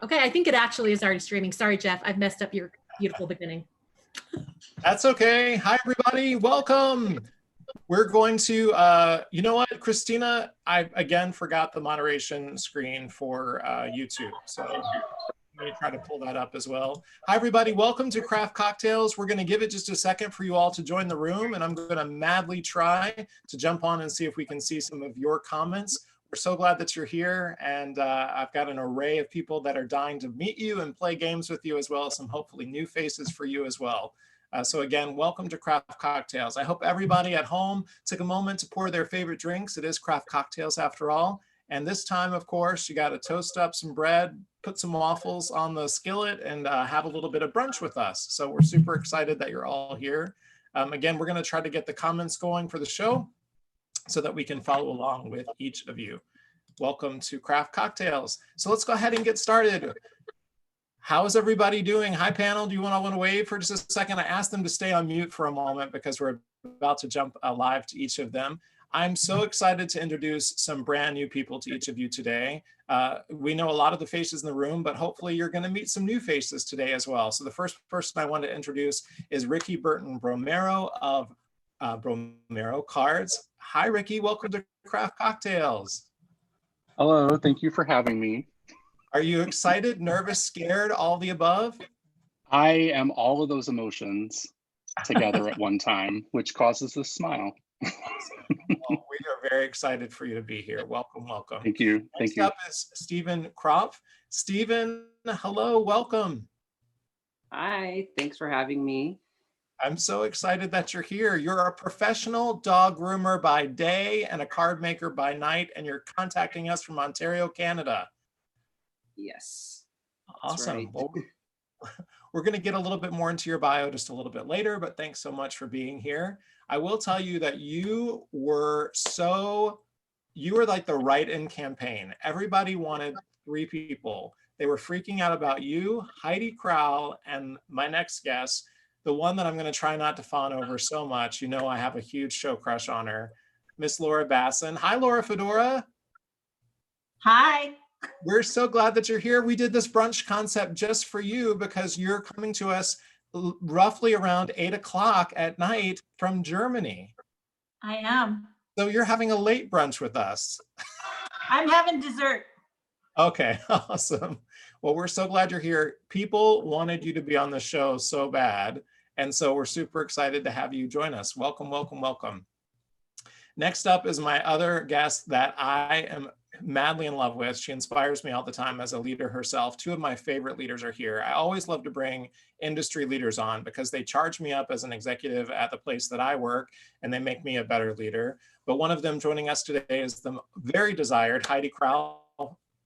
Okay, I think it actually is already streaming. Sorry, Jeff, I've messed up your beautiful beginning. That's okay. Hi, everybody. Welcome. We're going to, you know what, Kristina, I again forgot the moderation screen for YouTube. So let me try to pull that up as well. Hi, everybody. Welcome to Craft Cocktails. We're going to give it just a second for you all to join the room, and I'm going to madly try to jump on and see if we can see some of your comments. We're so glad that you're here, and I've got an array of people that are dying to meet you and play games with you, as well as some hopefully new faces for you as well. So again, welcome to Craft Cocktails. I hope everybody at home took a moment to pour their favorite drinks. It is Craft Cocktails after all. And this time, of course, you got to toast up some bread, put some waffles on the skillet, and have a little bit of brunch with us. So we're super excited that you're all here. Again, we're going to try to get the comments going for the show so that we can follow along with each of you. Welcome to Craft Cocktails. So let's go ahead and get started. How is everybody doing? Hi, panel. Do you want to wave for just a second? I asked them to stay on mute for a moment because we're about to jump live to each of them. I'm so excited to introduce some brand new people to each of you today. We know a lot of the faces in the room, but hopefully you're going to meet some new faces today as well. So the first person I want to introduce is Ricky Burton Romero of Romero Cards. Hi, Ricky. Welcome to Craft Cocktails. Hello. Thank you for having me. Are you excited, nervous, scared, all the above? I am all of those emotions together at one time, which causes a smile. Well, we are very excited for you to be here. Welcome, welcome. Thank you. Thank you. Next up is Stephen Kropf. Stephen, hello, welcome. Hi, thanks for having me. I'm so excited that you're here. You're a professional dog groomer by day and a card maker by night, and you're contacting us from Ontario, Canada. Yes. Awesome. Right. Well, we're going to get a little bit more into your bio just a little bit later, but thanks so much for being here. I will tell you that you were like the write-in campaign. Everybody wanted 3 people. They were freaking out about you, Heidi Crowl, and my next guest, the one that I'm going to try not to fawn over so much. You know, I have a huge show crush on her, Miss Laura Basson. Hi, Laura Fedora. Hi. We're so glad that you're here. We did this brunch concept just for you because you're coming to us roughly around 8 o'clock at night from Germany. I am. So you're having a late brunch with us. I'm having dessert. Okay, awesome. Well, we're so glad you're here. People wanted you to be on the show so bad. And so we're super excited to have you join us. Welcome, welcome, welcome. Next up is my other guest that I am madly in love with. She inspires me all the time as a leader herself. 2 of my favorite leaders are here. I always love to bring industry leaders on because they charge me up as an executive at the place that I work and they make me a better leader. But one of them joining us today is the very desired Heidi Crowl.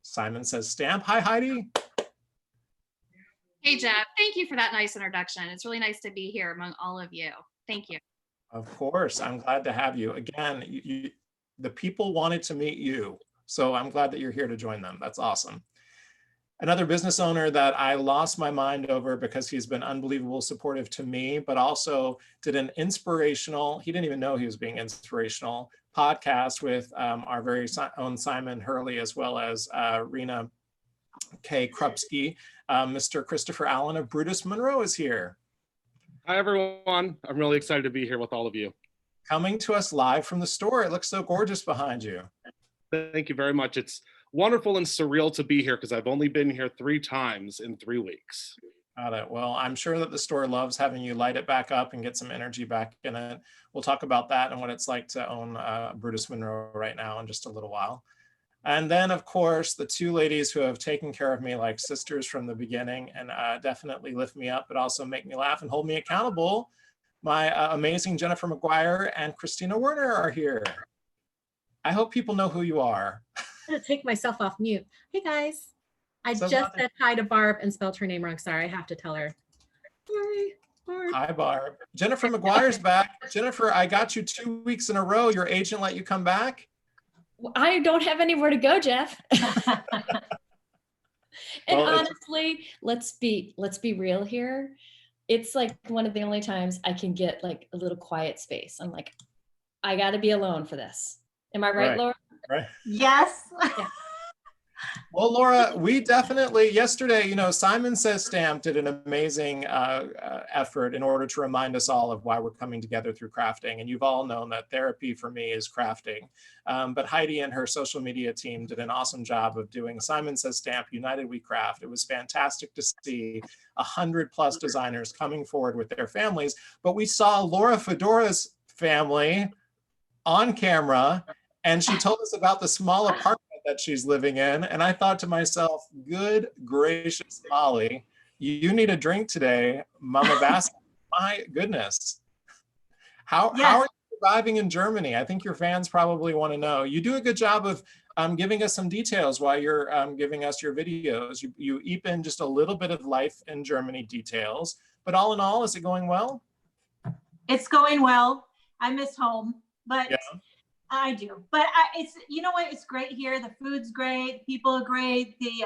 Simon says stamp. Hi, Heidi. Hey, Jeff. Thank you for that nice introduction. It's really nice to be here among all of you. Thank you. Of course. I'm glad to have you. Again, the people wanted to meet you. So I'm glad that you're here to join them. That's awesome. Another business owner that I lost my mind over because he's been unbelievable supportive to me, but also did an inspirational, he didn't even know he was being inspirational, podcast with our very own Simon Hurley, as well as Rena K. Krupski. Mr. Christopher Allen of Brutus Monroe is here. Hi, everyone. I'm really excited to be here with all of you. Coming to us live from the store. It looks so gorgeous behind you. Thank you very much. It's wonderful and surreal to be here because I've only been here 3 times in 3 weeks. Got it. Well, I'm sure that the store loves having you light it back up and get some energy back in it. We'll talk about that and what it's like to own Brutus Monroe right now in just a little while. And then, of course, the 2 ladies who have taken care of me like sisters from the beginning and definitely lift me up, but also make me laugh and hold me accountable. My amazing Jennifer McGuire and Kristina Werner are here. I hope people know who you are. I'm going to take myself off mute. Hey, guys. I So just said hi to Barb and spelled her name wrong. Sorry, I have to tell her. Hi, Barb. Hi, Barb. Jennifer McGuire's back. Jennifer, I got you 2 weeks in a row. Your agent let you come back? I don't have anywhere to go, Jeff. And Well, honestly, let's be real here. It's like one of the only times I can get like a little quiet space. I'm like, I got to be alone for this. Am I right, Right. Laura? Right. Yes. Yeah. Well, Laura, we definitely, yesterday, Simon Says Stamp did an amazing effort in order to remind us all of why we're coming together through crafting. And you've all known that therapy for me is crafting. But Heidi and her social media team did an awesome job of doing Simon Says Stamp, United We Craft. It was fantastic to see 100+ designers coming forward with their families. But we saw Laura Fedora's family on camera, and she told us about the small apartment that she's living in. And I thought to myself, good gracious Molly, you need a drink today, Mama Bass. My goodness. How are you surviving in Germany? I think your fans probably want to know. You do a good job of giving us some details while you're giving us your videos. You eep in just a little bit of life in Germany details, but all in all, is it going well? It's going well. I miss home, but yeah. I do. But it's, you know what? It's great here. The food's great. People are great. The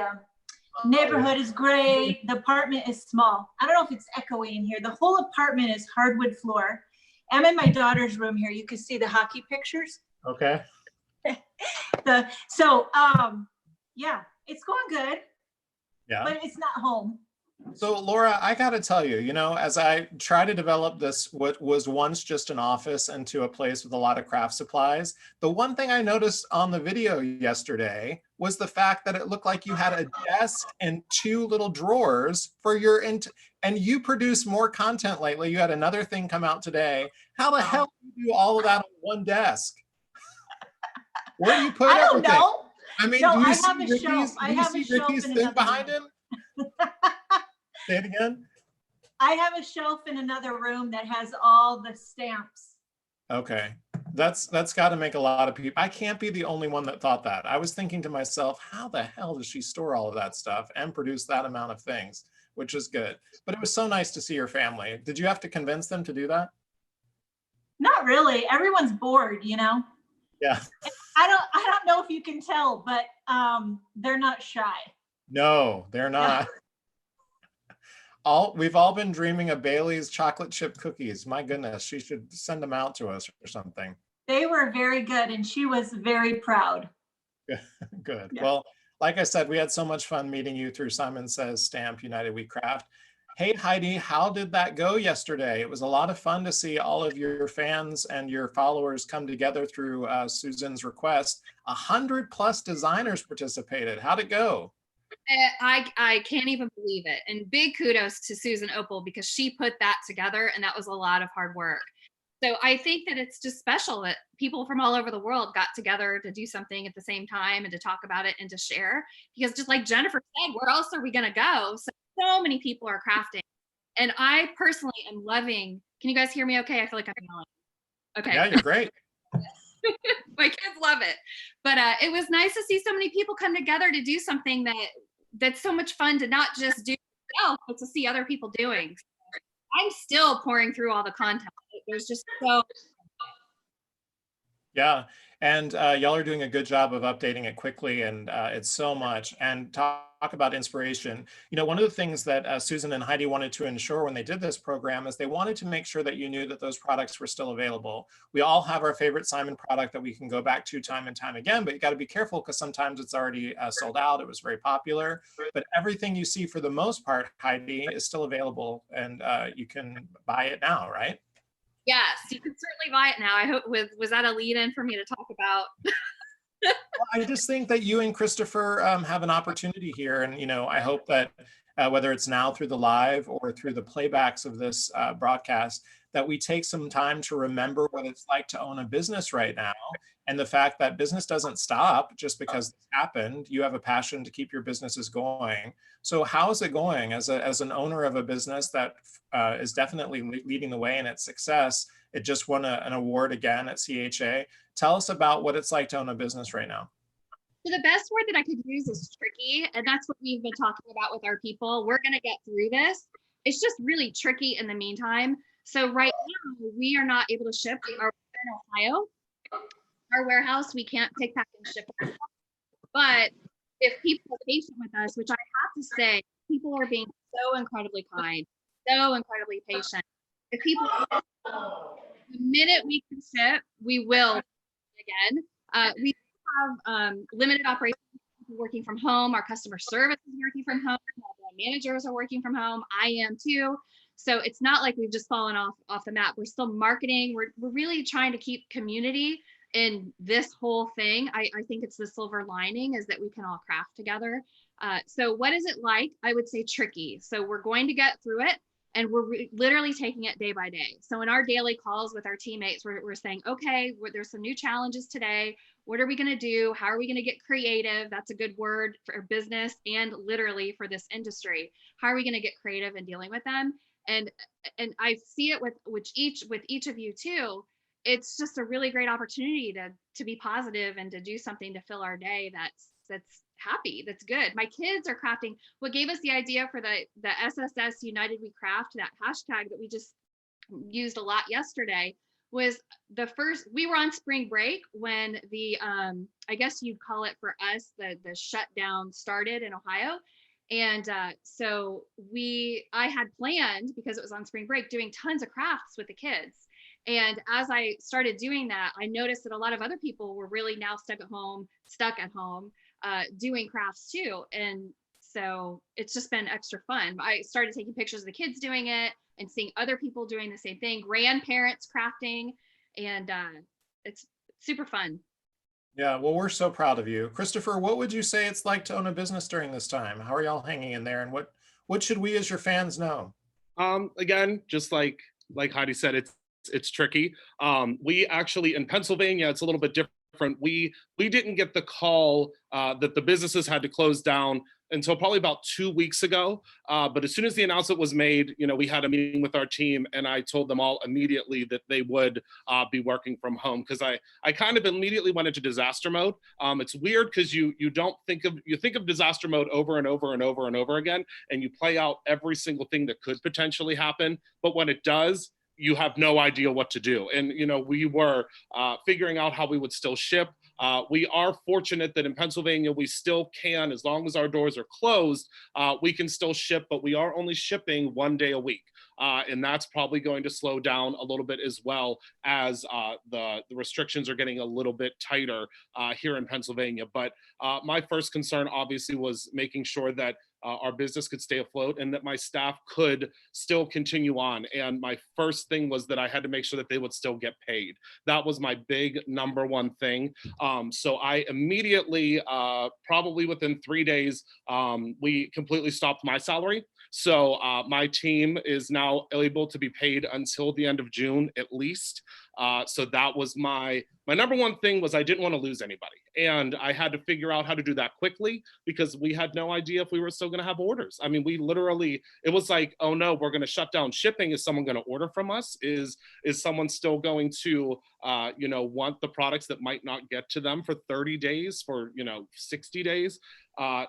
neighborhood is great. The apartment is small. I don't know if it's echoing in here. The whole apartment is hardwood floor. I'm in my daughter's room here. You can see the hockey pictures. Okay. Yeah, it's going good. Yeah. But it's not home. So Laura, I got to tell you, as I try to develop this, what was once just an office into a place with a lot of craft supplies, the one thing I noticed on the video yesterday was the fact that it looked like you had a desk and 2 little drawers for your, and you produce more content lately. You had another thing come out today. How the hell do you do all of that on one desk? Where do you put everything? I don't know. I mean, No, do you I see have a Ricky's, shelf. I do you have see a shelf Ricky's in thing another behind room. him? Say it again. I have a shelf in another room that has all the stamps. Okay, that's got to make a lot of people. I can't be the only one that thought that. I was thinking to myself, how the hell does she store all of that stuff and produce that amount of things, which is good. But it was so nice to see your family. Did you have to convince them to do that? Not really. Everyone's bored, Yeah. I don't know if you can tell, but they're not shy. No, they're not. We've all been dreaming of Bailey's chocolate chip cookies. My goodness, she should send them out to us or something. They were very good, and she was very proud. Good. Yeah. Well, like I said, we had so much fun meeting you through Simon Says Stamp, United We Craft. Hey, Heidi, how did that go yesterday? It was a lot of fun to see all of your fans and your followers come together through Susan's request. 100+ designers participated. How'd it go? I can't even believe it. And big kudos to Susan Opal, because she put that together, and that was a lot of hard work. So I think that it's just special that people from all over the world got together to do something at the same time and to talk about it and to share. Because just like Jennifer said, where else are we going to go? So many people are crafting. And I personally am loving, can you guys hear me okay? I feel like I'm yelling. Okay. Yeah, you're great. My kids love it. But it was nice to see so many people come together to do something that's so much fun to not just do yourself, but to see other people doing. I'm still pouring through all the content. There's just so. Yeah, and y'all are doing a good job of updating it quickly, and it's so much. And talk about inspiration. One of the things that Susan and Heidi wanted to ensure when they did this program is they wanted to make sure that you knew that those products were still available. We all have our favorite Simon product that we can go back to time and time again, but you got to be careful because sometimes it's already sold out. It was very popular, but everything you see for the most part, Heidi, is still available, and you can buy it now, right? Yes, you can certainly buy it now. I hope was that a lead in for me to talk about? Well, I just think that you and Christopher have an opportunity here. And, I hope that whether it's now through the live or through the playbacks of this broadcast, that we take some time to remember what it's like to own a business right now. And the fact that business doesn't stop just because this happened. You have a passion to keep your businesses going. So how is it going as an owner of a business that is definitely leading the way in its success? It just won an award again at CHA. Tell us about what it's like to own a business right now. So the best word that I could use is tricky. And that's what we've been talking about with our people. We're going to get through this. It's just really tricky in the meantime. So right now, we are not able to ship. We are in Ohio. Our warehouse, we can't pick, pack, and ship. But if people are patient with us, which I have to say, people are being so incredibly kind, so incredibly patient. If people, the minute we can ship, we will again. We have limited operations working from home. Our customer service is working from home. Our managers are working from home. I am too. So it's not like we've just fallen off the map. We're still marketing. We're really trying to keep community in this whole thing. I think it's the silver lining is that we can all craft together. So what is it like? I would say tricky. So we're going to get through it, and we're literally taking it day by day. So in our daily calls with our teammates, we're saying, okay, there's some new challenges today. What are we going to do? How are we going to get creative? That's a good word for business and literally for this industry. How are we going to get creative in dealing with them? And I see it with each of you too. It's just a really great opportunity to be positive and to do something to fill our day that's happy, that's good. My kids are crafting. What gave us the idea for the SSS United We Craft, that hashtag that we just used a lot yesterday, was we were on spring break when the I guess you'd call it for us the shutdown started in Ohio. And so I had planned, because it was on spring break, doing tons of crafts with the kids. And as I started doing that, I noticed that a lot of other people were really now stuck at home doing crafts too. And so it's just been extra fun. I started taking pictures of the kids doing it and seeing other people doing the same thing, grandparents crafting, and it's super fun. Yeah, well, we're so proud of you. Christopher, what would you say it's like to own a business during this time? How are y'all hanging in there, and what should we as your fans know? Again, just like Heidi said, it's tricky. We actually, in Pennsylvania, it's a little bit different. We didn't get the call that the businesses had to close down until probably about 2 weeks ago. But as soon as the announcement was made, we had a meeting with our team, and I told them all immediately that they would be working from home, because I kind of immediately went into disaster mode. It's weird because you think of disaster mode over and over and over and over again, and you play out every single thing that could potentially happen. But when it does, you have no idea what to do. And, we were figuring out how we would still ship. We are fortunate that in Pennsylvania, we still can, as long as our doors are closed, we can still ship, but we are only shipping 1 day a week. And that's probably going to slow down a little bit as well, as the restrictions are getting a little bit tighter here in Pennsylvania. But my first concern obviously was making sure that our business could stay afloat and that my staff could still continue on. And my first thing was that I had to make sure that they would still get paid. That was my big number one thing. So I immediately, probably within 3 days, we completely stopped my salary. So my team is now able to be paid until the end of June at least. So that was my number one thing, was I didn't want to lose anybody. And I had to figure out how to do that quickly, because we had no idea if we were still going to have orders. I mean, it was like, oh no, we're going to shut down shipping. Is someone going to order from us? Is someone still going to, want the products that might not get to them for 30 days, for, 60 days?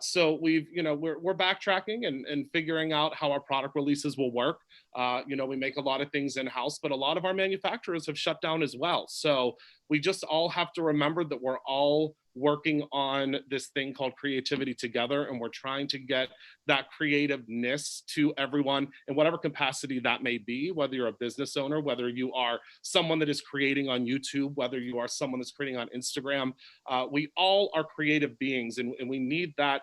So we're backtracking and figuring out how our product releases will work. We make a lot of things in-house, but a lot of our manufacturers have shut down as well. So we just all have to remember that we're all working on this thing called creativity together, and we're trying to get that creativeness to everyone in whatever capacity that may be, whether you're a business owner, whether you are someone that is creating on YouTube, whether you are someone that's creating on Instagram. We all are creative beings, and we need that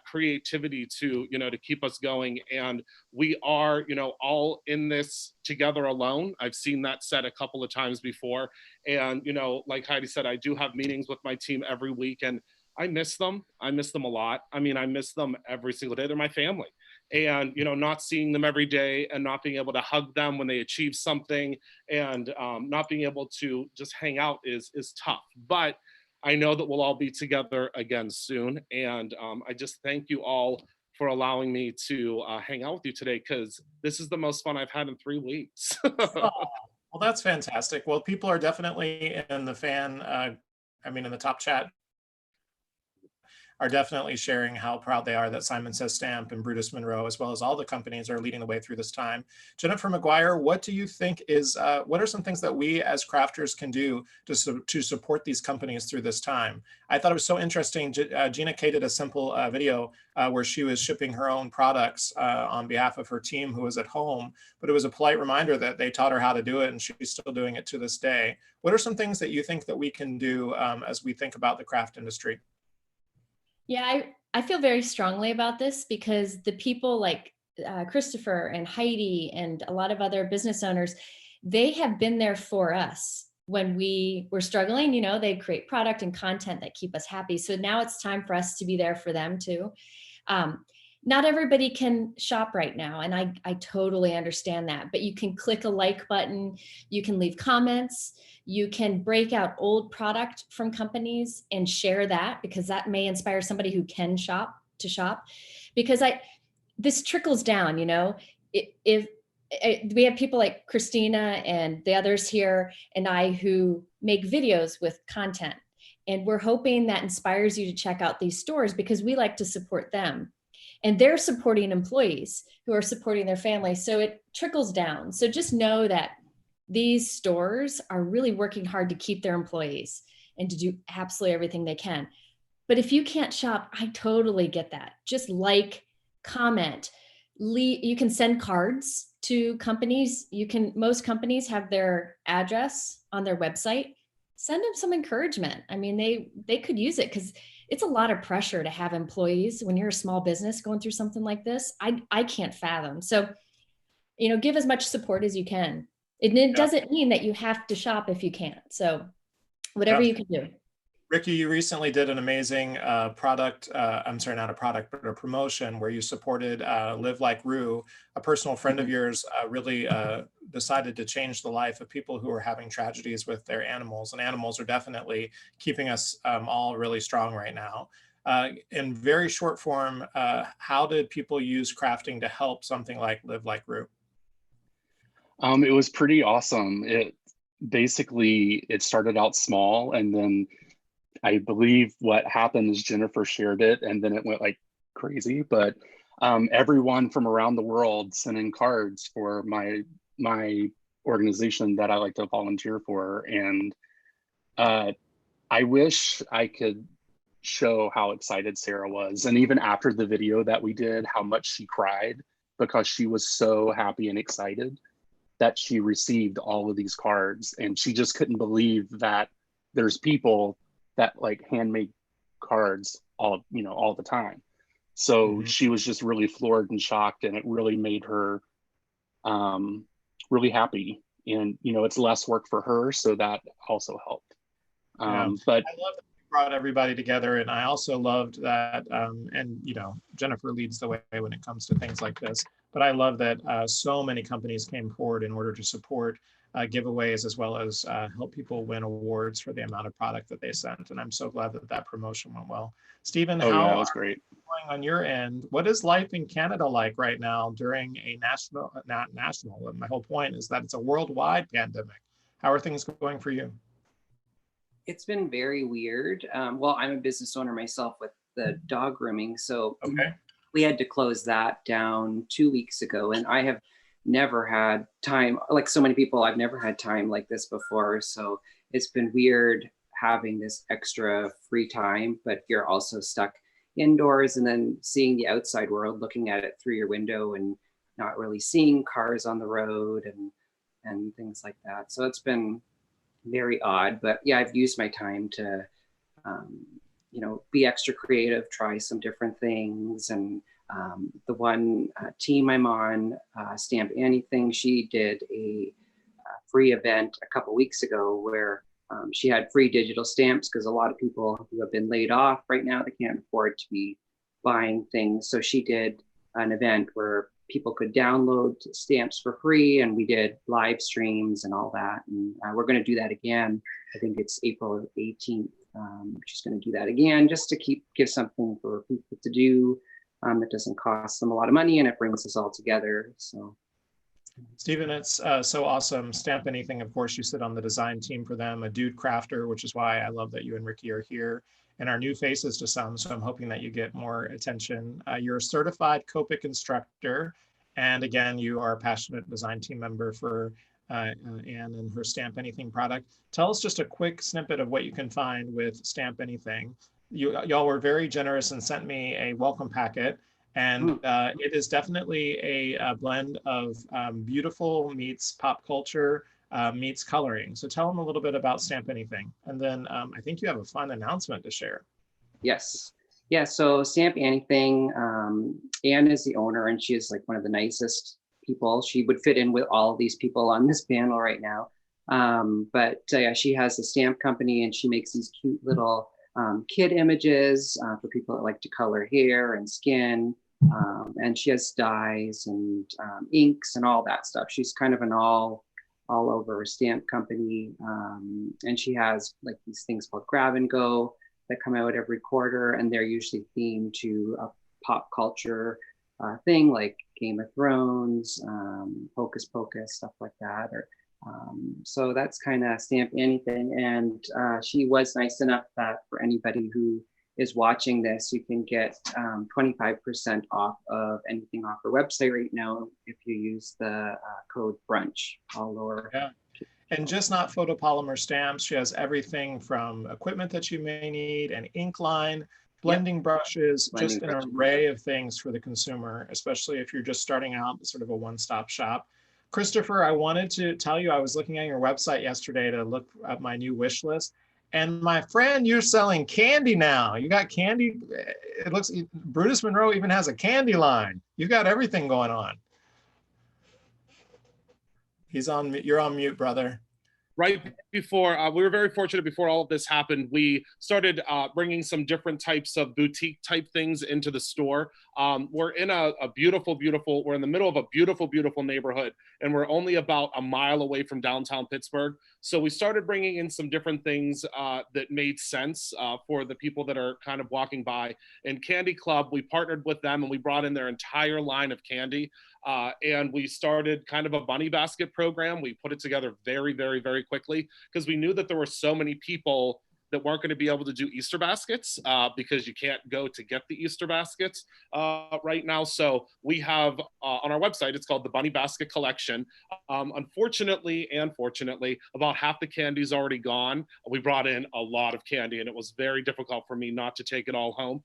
creativity to keep us going. And we are all in this together alone. I've seen that said a couple of times before. And like Heidi said, I do have meetings with my team every week, and I miss them. I miss them a lot. I mean, I miss them every single day. They're my family. And not seeing them every day and not being able to hug them when they achieve something, and not being able to just hang out is tough. But I know that we'll all be together again soon. And I just thank you all for allowing me to hang out with you today, because this is the most fun I've had in 3 weeks. Well, that's fantastic. Well, people are definitely in the in the top chat, are definitely sharing how proud they are that Simon Says Stamp and Brutus Monroe, as well as all the companies, are leading the way through this time. Jennifer McGuire, what do you think what are some things that we as crafters can do to support these companies through this time? I thought it was so interesting. Gina K did a simple video where she was shipping her own products on behalf of her team who was at home, but it was a polite reminder that they taught her how to do it, and she's still doing it to this day. What are some things that you think that we can do as we think about the craft industry? Yeah, I feel very strongly about this because the people like Christopher and Heidi and a lot of other business owners, they have been there for us when we were struggling. You know, they create product and content that keep us happy. So now it's time for us to be there for them too. Not everybody can shop right now, and I totally understand that, but you can click a like button, you can leave comments, you can break out old product from companies and share that, because that may inspire somebody who can shop to shop. Because this trickles down, you know, if we have people like Kristina and the others here and I who make videos with content, and we're hoping that inspires you to check out these stores because we like to support them. And they're supporting employees who are supporting their families. So it trickles down. So just know that these stores are really working hard to keep their employees and to do absolutely everything they can. But if you can't shop, I totally get that. Just like, comment, you can send cards to companies. Most companies have their address on their website. Send them some encouragement. I mean, they could use it because it's a lot of pressure to have employees when you're a small business going through something like this. I can't fathom. So, you know, give as much support as you can. It doesn't mean that you have to shop if you can't. So whatever you can do. Ricky, you recently did an amazing product, I'm sorry, not a product, but a promotion where you supported Live Like Rue. A personal friend of yours really decided to change the life of people who are having tragedies with their animals. And animals are definitely keeping us all really strong right now. In very short form, how did people use crafting to help something like Live Like Rue? It was pretty awesome. It started out small, and then I believe what happened is Jennifer shared it, and then it went like crazy. But everyone from around the world sent in cards for my organization that I like to volunteer for, and I wish I could show how excited Sarah was, and even after the video that we did, how much she cried because she was so happy and excited that she received all of these cards, and she just couldn't believe that there's people that like handmade cards all the time. So she was just really floored and shocked, and it really made her really happy. And it's less work for her, so that also helped. But I love that you brought everybody together, and I also loved that. And Jennifer leads the way when it comes to things like this. But I love that so many companies came forward in order to support giveaways, as well as help people win awards for the amount of product that they sent. And I'm so glad that that promotion went well. Stephen, how yeah, that was great. going on your end? What is life in Canada like right now during a not national, and my whole point is that it's a worldwide pandemic. How are things going for you? It's been very weird. Well, I'm a business owner myself with the dog grooming. So we had to close that down 2 weeks ago, and I have never had time, like so many people, I've never had time like this before. So it's been weird having this extra free time, but you're also stuck indoors and then seeing the outside world, looking at it through your window and not really seeing cars on the road and things like that. So it's been very odd, but yeah, I've used my time to, be extra creative, try some different things. And the one team I'm on, Stamp Anything, she did a free event a couple weeks ago where she had free digital stamps because a lot of people who have been laid off right now, they can't afford to be buying things. So she did an event where people could download stamps for free, and we did live streams and all that. And we're going to do that again. I think it's April 18th. She's going to do that again just to give something for people to do that doesn't cost them a lot of money, and it brings us all together. So, Stephen, it's so awesome. Stamp Anything, of course, you sit on the design team for them, a dude crafter, which is why I love that you and Ricky are here, and our new faces to some. So I'm hoping that you get more attention. You're a certified Copic instructor. And again, you are a passionate design team member for Anne and her Stamp Anything product. Tell us just a quick snippet of what you can find with Stamp Anything. Y'all were very generous and sent me a welcome packet. And it is definitely a blend of beautiful meets pop culture, meets coloring. So tell them a little bit about Stamp Anything. And then I think you have a fun announcement to share. Yes. Yeah, so Stamp Anything, Anne is the owner, and she is like one of the nicest people. She would fit in with all of these people on this panel right now. But yeah, she has a stamp company, and she makes these cute little kid images for people that like to color hair and skin. And she has dyes and inks and all that stuff. She's kind of an all over stamp company. And she has like these things called Grab and Go that come out every quarter, and they're usually themed to a pop culture thing like Game of Thrones, Hocus Pocus, stuff like that. Or so that's kind of Stamp Anything. And she was nice enough that for anybody who is watching this, you can get 25% off of anything off her website right now if you use the code Brunch, all lower. Yeah. And just not photopolymer stamps. She has everything from equipment that you may need, an ink line, blending brushes, just an array of things for the consumer, especially if you're just starting out, sort of a one-stop shop. Christopher, I wanted to tell you, I was looking at your website yesterday to look at my new wish list. And my friend, you're selling candy now. You got candy. It looks, Brutus Monroe even has a candy line. You got everything going on. He's on, you're on mute, brother. Right before, we were very fortunate before all of this happened, we started bringing some different types of boutique type things into the store. We're in a beautiful, we're in the middle of a beautiful neighborhood, and we're only about a mile away from downtown Pittsburgh. So we started bringing in some different things that made sense for the people that are kind of walking by. And Candy Club, we partnered with them, and we brought in their entire line of candy. And we started kind of a bunny basket program. We put it together very quickly because we knew that there were so many people that weren't going to be able to do Easter baskets because you can't go to get the Easter baskets right now. So we have on our website, it's called the Bunny Basket Collection. Unfortunately and fortunately, about half the candy is already gone. We brought in a lot of candy, and it was very difficult for me not to take it all home.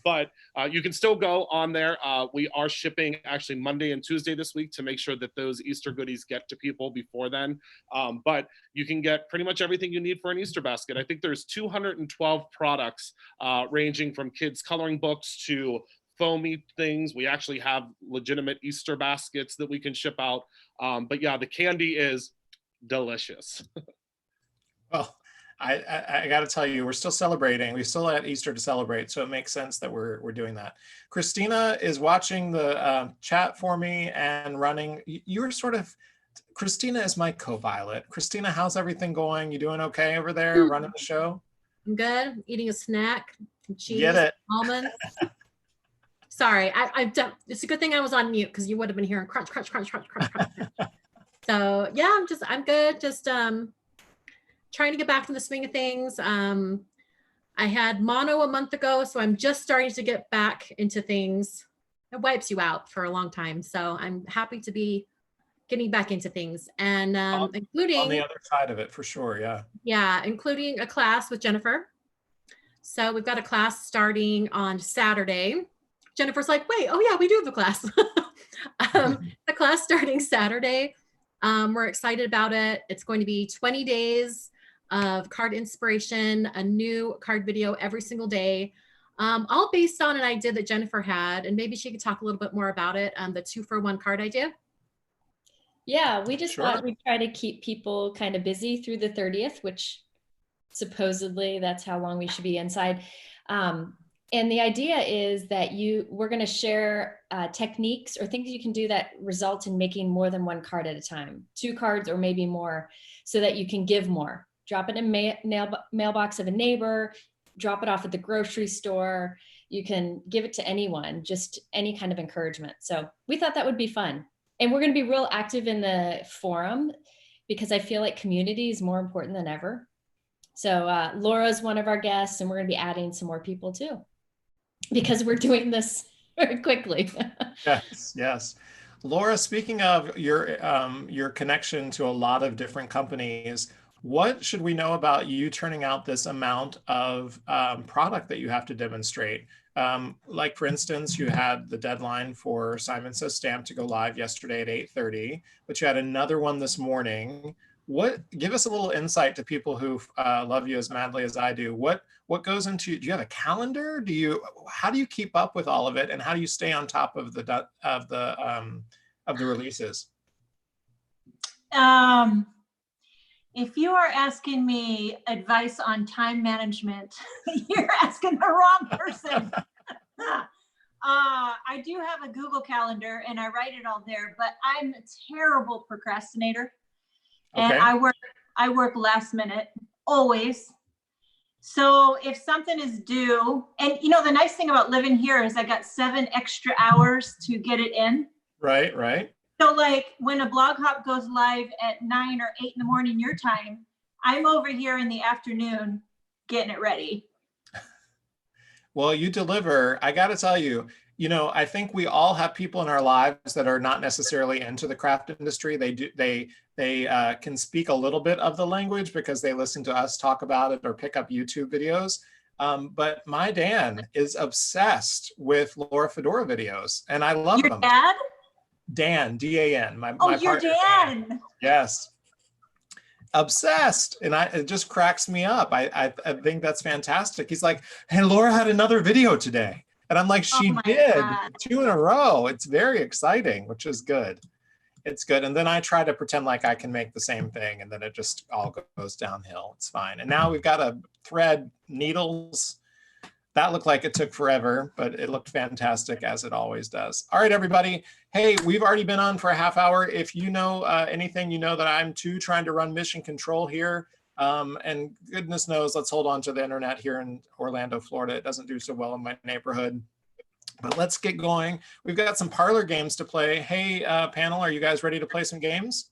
But you can still go on there. We are shipping actually Monday and Tuesday this week to make sure that those Easter goodies get to people before then. But you can get pretty much everything you need for an Easter basket. I think there's 212 products ranging from kids' coloring books to foamy things. We actually have legitimate Easter baskets that we can ship out. But yeah, the candy is delicious. Well, I got to tell you, we're still celebrating. We still had Easter to celebrate, so it makes sense that we're doing that. Kristina is watching the chat for me and running. You're sort of, Kristina is my co-pilot. Kristina, how's everything going? You doing okay over there running the show? I'm good. Eating a snack, some cheese, Get it. almonds. Sorry, I've done. It's a good thing I was on mute because you would have been hearing crunch. So yeah, I'm good. Just trying to get back in the swing of things. I had mono a month ago, so I'm just starting to get back into things. It wipes you out for a long time, so I'm happy to be getting back into things, and including on the other side of it for sure. Yeah, including a class with Jennifer. So we've got a class starting on Saturday. Jennifer's like, wait, oh yeah, we do have a class. The class starting Saturday. We're excited about it. It's going to be 20 days of card inspiration, a new card video every single day, all based on an idea that Jennifer had, and maybe she could talk a little bit more about it, the 2-for-1 card idea. Yeah, we just thought we'd try to keep people kind of busy through the 30th, which supposedly that's how long we should be inside. And the idea is that we're going to share techniques or things you can do that result in making more than one card at a time, 2 cards or maybe more, so that you can give more. Drop it in a mailbox of a neighbor, drop it off at the grocery store. You can give it to anyone, just any kind of encouragement. So we thought that would be fun. And we're going to be real active in the forum because I feel like community is more important than ever. So Laura's one of our guests, and we're going to be adding some more people too, because we're doing this very quickly. Yes. Laura, speaking of your connection to a lot of different companies, what should we know about you turning out this amount of product that you have to demonstrate? Like for instance, you had the deadline for Simon Says Stamp to go live yesterday at 8:30, but you had another one this morning. give us a little insight to people who love you as madly as I do. What goes into, do you have a calendar? How do you keep up with all of it? And how do you stay on top of the releases? If you are asking me advice on time management, you're asking the wrong person. I do have a Google Calendar and I write it all there, but I'm a terrible procrastinator. And I work last minute, always. So if something is due, and you know, the nice thing about living here is I got 7 extra hours to get it in. Right, right. So like when a blog hop goes live at 9 or 8 in the morning your time, I'm over here in the afternoon getting it ready. Well, you deliver. I got to tell you, you know, I think we all have people in our lives that are not necessarily into the craft industry. They can speak a little bit of the language because they listen to us talk about it or pick up YouTube videos. But my Dan is obsessed with Laura Fedora videos, and I love them. Your dad? Dan, D-A-N. My your partner, Dan. Yes. Obsessed, and it just cracks me up. I think that's fantastic. He's like, hey, Laura had another video today. And I'm like, she did. God. 2 in a row. It's very exciting, which is good. It's good. And then I try to pretend like I can make the same thing, and then it just all goes downhill. It's fine. And now we've got a thread needles. That looked like it took forever, but it looked fantastic, as it always does. All right, everybody. Hey, we've already been on for a half hour. If you know anything, you know that I'm too trying to run mission control here. And goodness knows, let's hold on to the internet here in Orlando, Florida. It doesn't do so well in my neighborhood. But let's get going. We've got some parlor games to play. Hey, panel, are you guys ready to play some games?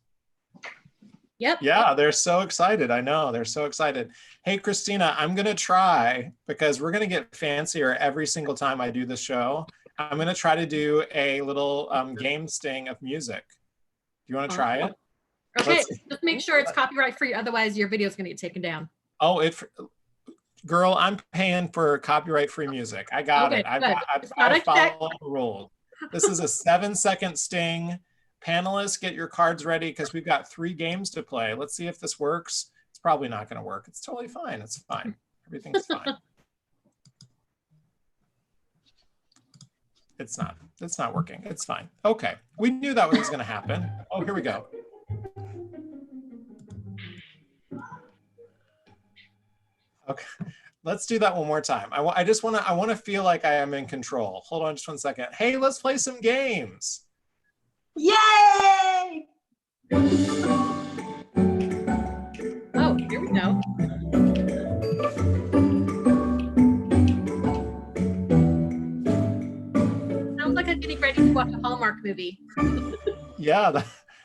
Yep. Yeah, they're so excited. I know, they're so excited. Hey, Kristina, I'm going to try, because we're going to get fancier every single time I do this show. I'm going to try to do a little game sting of music. Do you want to try it? Okay, just make sure it's copyright free. Otherwise, your video is going to get taken down. Oh, girl, I'm paying for copyright free music. I got it. I follow the rules. This is a 7-second sting. Panelists, get your cards ready because we've got 3 games to play. Let's see if this works. It's probably not going to work. It's totally fine. It's fine. Everything's fine. It's not working. It's fine. Okay. We knew that was going to happen. Oh, here we go. Okay. Let's do that one more time. I want to feel like I am in control. Hold on just 1 second. Hey, let's play some games. Yay! Oh, here we go. Sounds like I'm getting ready to watch a Hallmark movie. Yeah,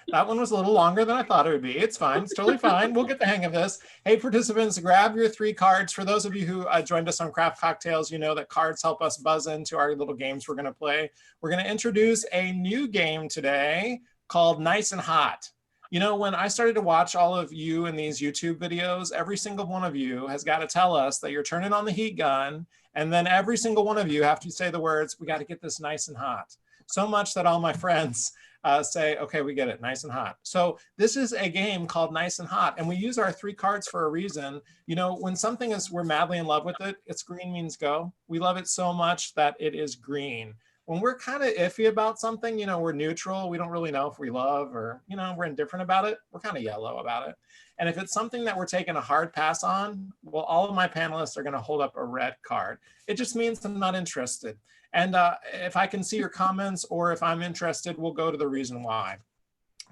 that one was a little longer than I thought it would be. It's fine. It's totally fine. We'll get the hang of this. Hey, participants, grab your 3 cards. For those of you who joined us on Craft Cocktails, you know that cards help us buzz into our little games we're going to play. We're going to introduce a new game today called Nice and Hot. You know, when I started to watch all of you in these YouTube videos, every single one of you has got to tell us that you're turning on the heat gun, and then every single one of you have to say the words, we got to get this nice and hot. So much that all my friends say, okay, we get it, nice and hot. So this is a game called Nice and Hot, and we use our 3 cards for a reason. You know, when something is, we're madly in love with it, it's green means go. We love it so much that it is green. When we're kind of iffy about something, you know, we're neutral, we don't really know if we love or, you know, we're indifferent about it, we're kind of yellow about it. And if it's something that we're taking a hard pass on, well, all of my panelists are going to hold up a red card. It just means I'm not interested. And if I can see your comments or if I'm interested, we'll go to the reason why.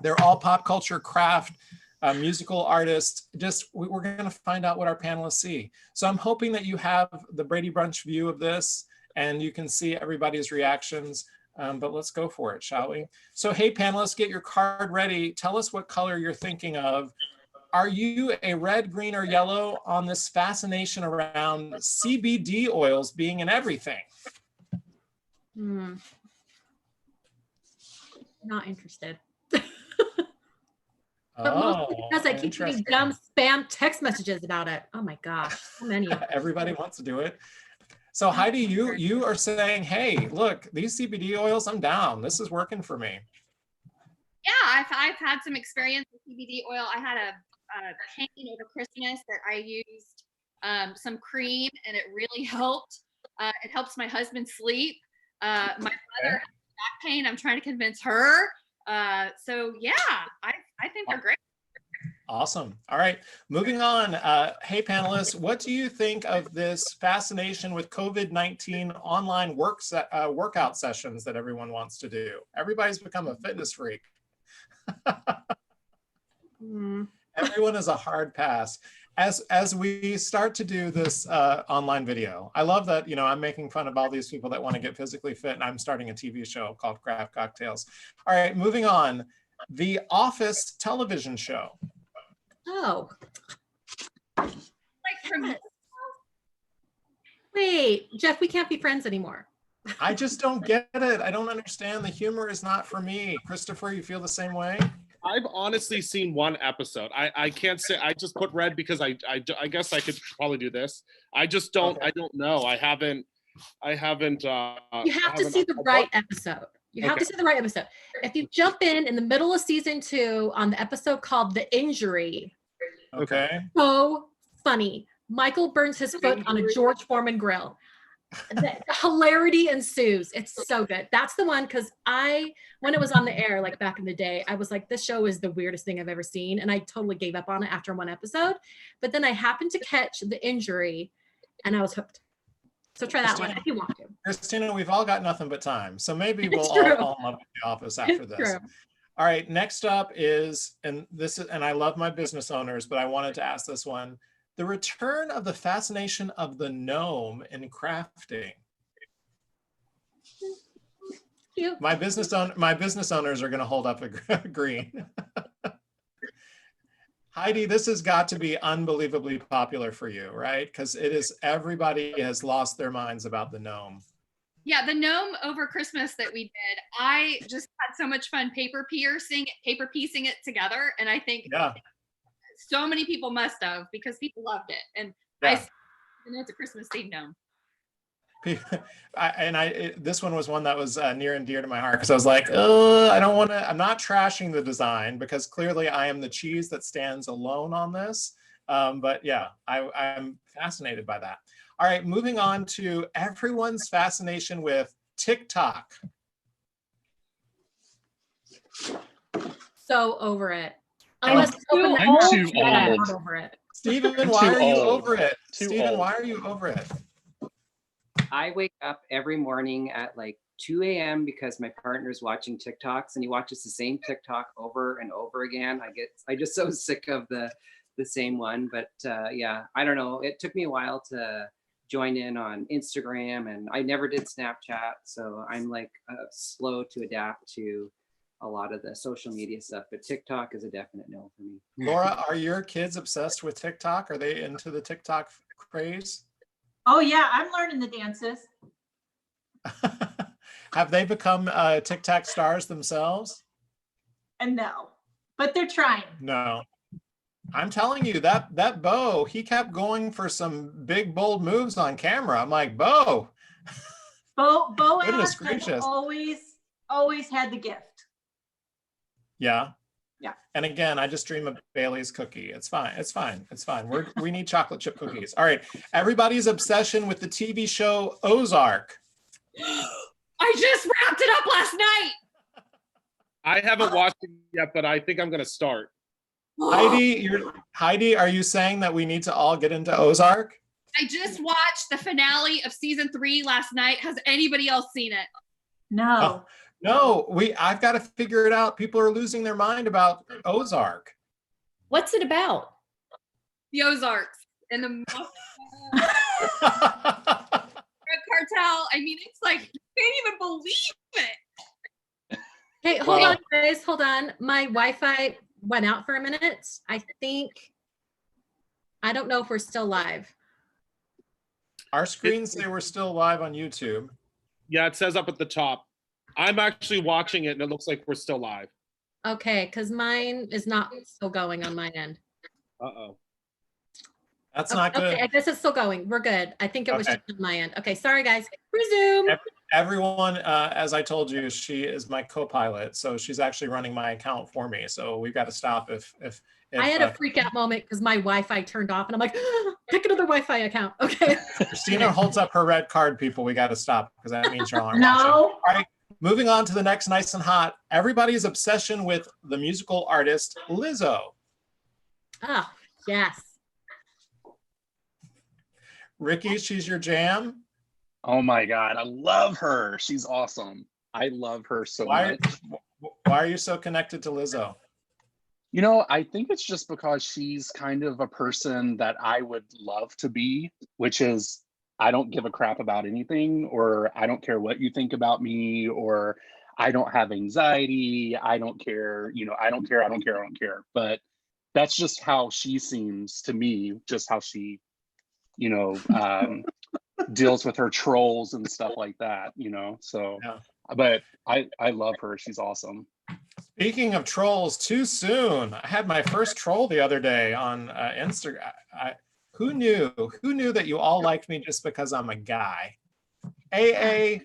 They're all pop culture, craft, musical artists. We're going to find out what our panelists see. So I'm hoping that you have the Brady Brunch view of this and you can see everybody's reactions. But let's go for it, shall we? So hey, panelists, get your card ready. Tell us what color you're thinking of. Are you a red, green, or yellow on this fascination around CBD oils being in everything? Not interested. But mostly because I keep getting dumb spam text messages about it. Oh my gosh, so many of them. Everybody wants to do it. So Heidi, you are saying, hey, look, these CBD oils, I'm down. This is working for me. Yeah, I've had some experience with CBD oil. I had pain over Christmas that I used some cream and it really helped. It helps my husband sleep. My mother has back pain. I'm trying to convince her. So yeah, I think they're great. Awesome. All right, moving on. Hey panelists, what do you think of this fascination with COVID-19 online workout sessions that everyone wants to do? Everybody's become a fitness freak. Everyone is a hard pass. As we start to do this online video, I love that, you know, I'm making fun of all these people that want to get physically fit, and I'm starting a TV show called Craft Cocktails. All right, moving on. The Office television show. Oh. Like from Wait, Jeff, we can't be friends anymore. I just don't get it. I don't understand. The humor is not for me. Christopher, you feel the same way? I've honestly seen one episode. I can't say, I just put red because I guess I could probably do this. I just don't, I don't know. I haven't. You have to see the right episode. You have to see the right episode. If you jump in the middle of season 2 on the episode called The Injury. Okay. So funny. Michael burns his foot on a George Foreman grill. The hilarity ensues. It's so good. That's the one, because when it was on the air, like back in the day, I was like, this show is the weirdest thing I've ever seen. And I totally gave up on it after one episode. But then I happened to catch The Injury and I was hooked. So try that one if you want to. Kristina, we've all got nothing but time. So maybe we'll all fall in love with The Office after this. True. All right, next up is, and I love my business owners, but I wanted to ask this one. The return of the fascination of the gnome in crafting. Cute. My business owners are going to hold up a green. Heidi, this has got to be unbelievably popular for you, right? Because it is, everybody has lost their minds about the gnome. Yeah, the gnome over Christmas that we did, I just had so much fun paper piecing it together. And I think so many people must have, because people loved it. And it's a Christmas themed gnome. This one was one that was near and dear to my heart, because I was like, oh, I don't want to, I'm not trashing the design, because clearly I am the cheese that stands alone on this. But yeah, I'm fascinated by that. All right, moving on to everyone's fascination with TikTok. So over it. I'm too old. Over it. Stephen, why are you over it? Stephen, why are you over it? I wake up every morning at like 2 a.m. because my partner's watching TikToks, and he watches the same TikTok over and over again. I just so sick of the same one. But yeah, I don't know. It took me a while to join in on Instagram, and I never did Snapchat, so I'm like slow to adapt to a lot of the social media stuff. But TikTok is a definite no for me. Laura, are your kids obsessed with TikTok? Are they into the TikTok craze? Oh yeah, I'm learning the dances. Have they become TikTok stars themselves? And no, but they're trying. No. I'm telling you, that Bo, he kept going for some big, bold moves on camera. I'm like, Bo has always had the gift. Yeah. Yeah. And again, I just dream of Bailey's cookie. It's fine. It's fine. It's fine. We need chocolate chip cookies. All right. Everybody's obsession with the TV show Ozark. I just wrapped it up last night. I haven't watched it yet, but I think I'm going to start. Heidi, are you saying that we need to all get into Ozark? I just watched the finale of season 3 last night. Has anybody else seen it? No. No, I've got to figure it out. People are losing their mind about Ozark. What's it about? The Ozarks and the drug cartel. I mean, it's like, you can't even believe it. Hey, hold on, guys. Hold on. My Wi-Fi went out for a minute. I don't know if we're still live. Our screens say we're still live on YouTube. Yeah, it says up at the top. I'm actually watching it and it looks like we're still live. Okay, because mine is not still going on my end. Uh-oh. That's not good. Okay, I guess it's still going. We're good. I think it was just on my end. Okay, sorry guys. Resume. Everyone, as I told you, she is my co-pilot, so she's actually running my account for me. So we've got to stop if I had a freak out moment because my Wi-Fi turned off and I'm like, pick another Wi-Fi account. Okay. Kristina holds up her red card, people. We got to stop because that means y'all aren't No. watching. All right, moving on to the next nice and hot. Everybody's obsession with the musical artist Lizzo. Oh, yes. Ricky, she's your jam. Oh my God, I love her. She's awesome. I love her so much. Why are you so connected to Lizzo? You know, I think it's just because she's kind of a person that I would love to be, which is I don't give a crap about anything, or I don't care what you think about me, or I don't have anxiety. I don't care, you know, I don't care. But that's just how she seems to me, just how she, you know, deals with her trolls and stuff like that, you know, so. Yeah. But I love her. She's awesome. Speaking of trolls, too soon. I had my first troll the other day on Instagram. Who knew that you all liked me just because I'm a guy? AA,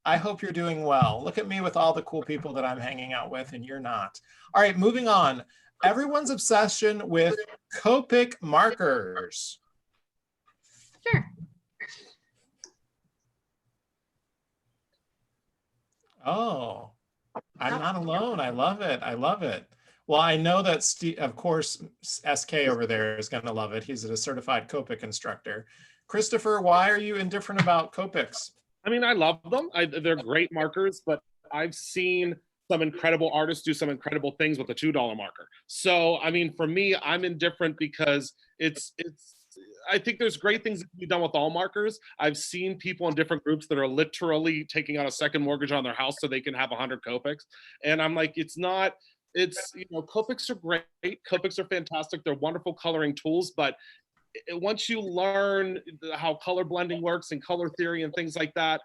I hope you're doing well. Look at me with all the cool people that I'm hanging out with, and you're not. All right, moving on. Everyone's obsession with Copic markers. Sure. Oh, I'm not alone. I love it. I love it. Well, I know that Steve, of course, SK over there is going to love it. He's a certified Copic instructor. Christopher, why are you indifferent about Copics? I mean, I love them. They're great markers, but I've seen some incredible artists do some incredible things with a $2 marker. So, I mean, for me, I'm indifferent because I think there's great things that can be done with all markers. I've seen people in different groups that are literally taking out a second mortgage on their house so they can have 100 Copics. And I'm like, you know, Copics are great. Copics are fantastic. They're wonderful coloring tools, but once you learn how color blending works and color theory and things like that,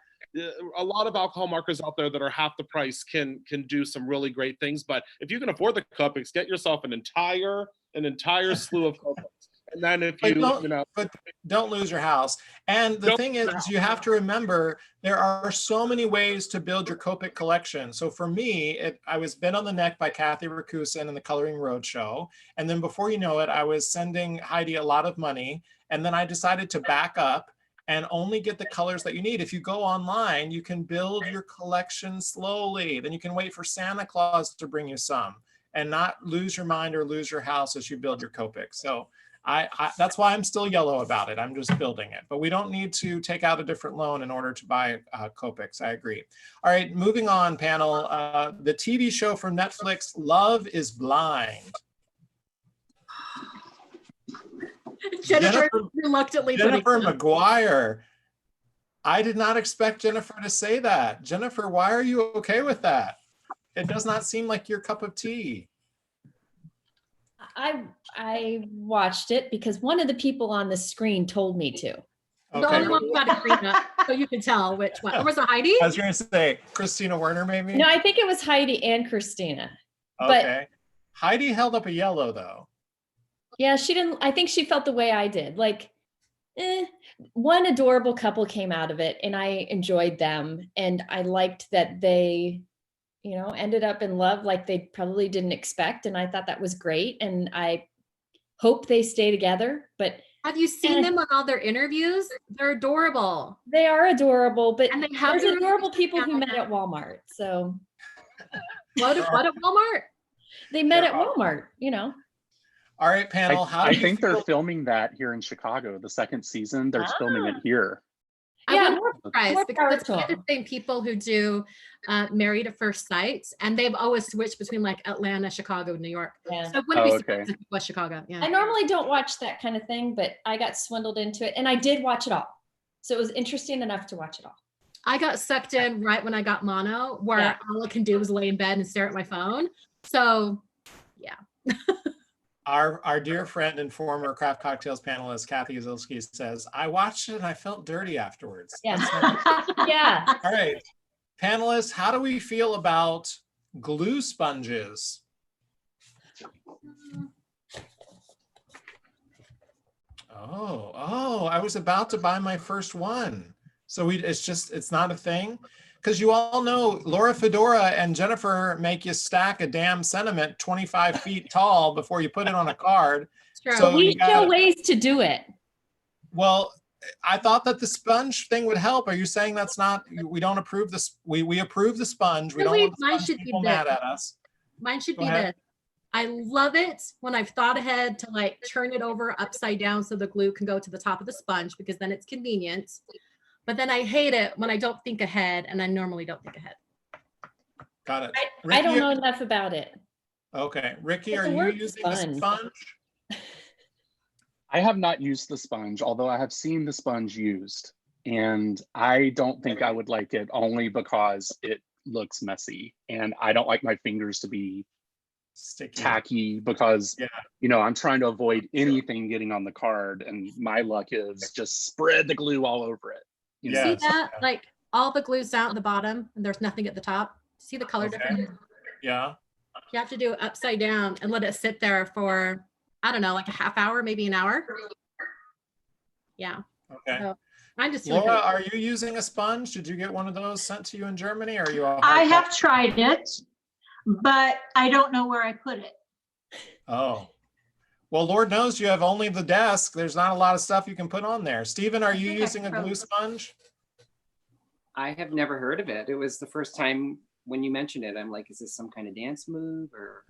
a lot of alcohol markers out there that are half the price can do some really great things. But if you can afford the Copics, get yourself an entire slew of Copics. And then if but don't lose your house. And the thing is you have to remember there are so many ways to build your Copic collection. So for me, I was Bent on the Neck by Kathy Rakusin in the Coloring Roadshow. And then before you know it, I was sending Heidi a lot of money. And then I decided to back up and only get the colors that you need. If you go online, you can build your collection slowly. Then you can wait for Santa Claus to bring you some and not lose your mind or lose your house as you build your Copic. So that's why I'm still yellow about it. I'm just building it. But we don't need to take out a different loan in order to buy Copics. I agree. All right, moving on, panel. The TV show from Netflix, Love is Blind. Jennifer reluctantly. Jennifer McGuire. I did not expect Jennifer to say that. Jennifer, why are you okay with that? It does not seem like your cup of tea. I watched it because one of the people on the screen told me to. Okay. The only one who got it green up, so you can tell which one. Or was it Heidi? I was going to say Kristina Werner, maybe? No, I think it was Heidi and Kristina. Okay. But Heidi held up a yellow, though. Yeah, she didn't. I think she felt the way I did. Like, one adorable couple came out of it, and I enjoyed them. And I liked that they, you know, ended up in love like they probably didn't expect. And I thought that was great. And I hope they stay together. But have you seen them on all their interviews? They're adorable. They are adorable, but and they have there's adorable people who met at Walmart. So what at Walmart? They met at Walmart, you know. All right, panel. I think they're filming that here in Chicago. The second season, they're filming it here. I wouldn't be surprised because it's kind of the same people who do Married at First Sight, and they've always switched between like Atlanta, Chicago, New York. Yeah. So it wouldn't be surprised if it was Chicago. Yeah. I normally don't watch that kind of thing, but I got swindled into it, and I did watch it all. So it was interesting enough to watch it all. I got sucked in right when I got mono, where all I can do is lay in bed and stare at my phone. So, yeah. Our dear friend and former Craft Cocktails panelist, Kathy Zilski, says, I watched it and I felt dirty afterwards. Yeah. Yeah. All right. Panelists, how do we feel about glue sponges? Oh, I was about to buy my first one. So it's not a thing. because you all know Laura Fedora and Jennifer make you stack a damn sentiment 25 feet tall before you put it on a card. True. We show ways to do it. Well, I thought that the sponge thing would help. Are you saying that's not, we don't approve this? We approve the sponge. We don't want the Mine sponge should be people mad at us. Mine should Go be ahead. this. I love it when I've thought ahead to like turn it over upside down so the glue can go to the top of the sponge, because then it's convenient. But then I hate it when I don't think ahead, and I normally don't think ahead. Got it. I don't know enough about it. Okay. Ricky, It's are a you work using the sponge. sponge? I have not used the sponge, although I have seen the sponge used. And I don't think I would like it, only because it looks messy. And I don't like my fingers to be Sticky. tacky, because Yeah. you know, I'm trying to avoid anything getting on the card, and my luck is just spread the glue all over it. You know? See Yes. that? Like all the glue's down at the bottom and there's nothing at the top. See the color Okay. difference? Yeah. You have to do it upside down and let it sit there for, I don't know, like a half hour, maybe an hour. Yeah. Okay. So I'm just Laura, are you using a sponge? Did you get one of those sent to you in Germany? Or are you all I hard have copy? tried it, but I don't know where I put it. Oh. Well, Lord knows you have only the desk. There's not a lot of stuff you can put on there. Stephen, are you think I using a glue probably- sponge? I have never heard of it. It was the first time when you mentioned it. I'm like, is this some kind of dance move or?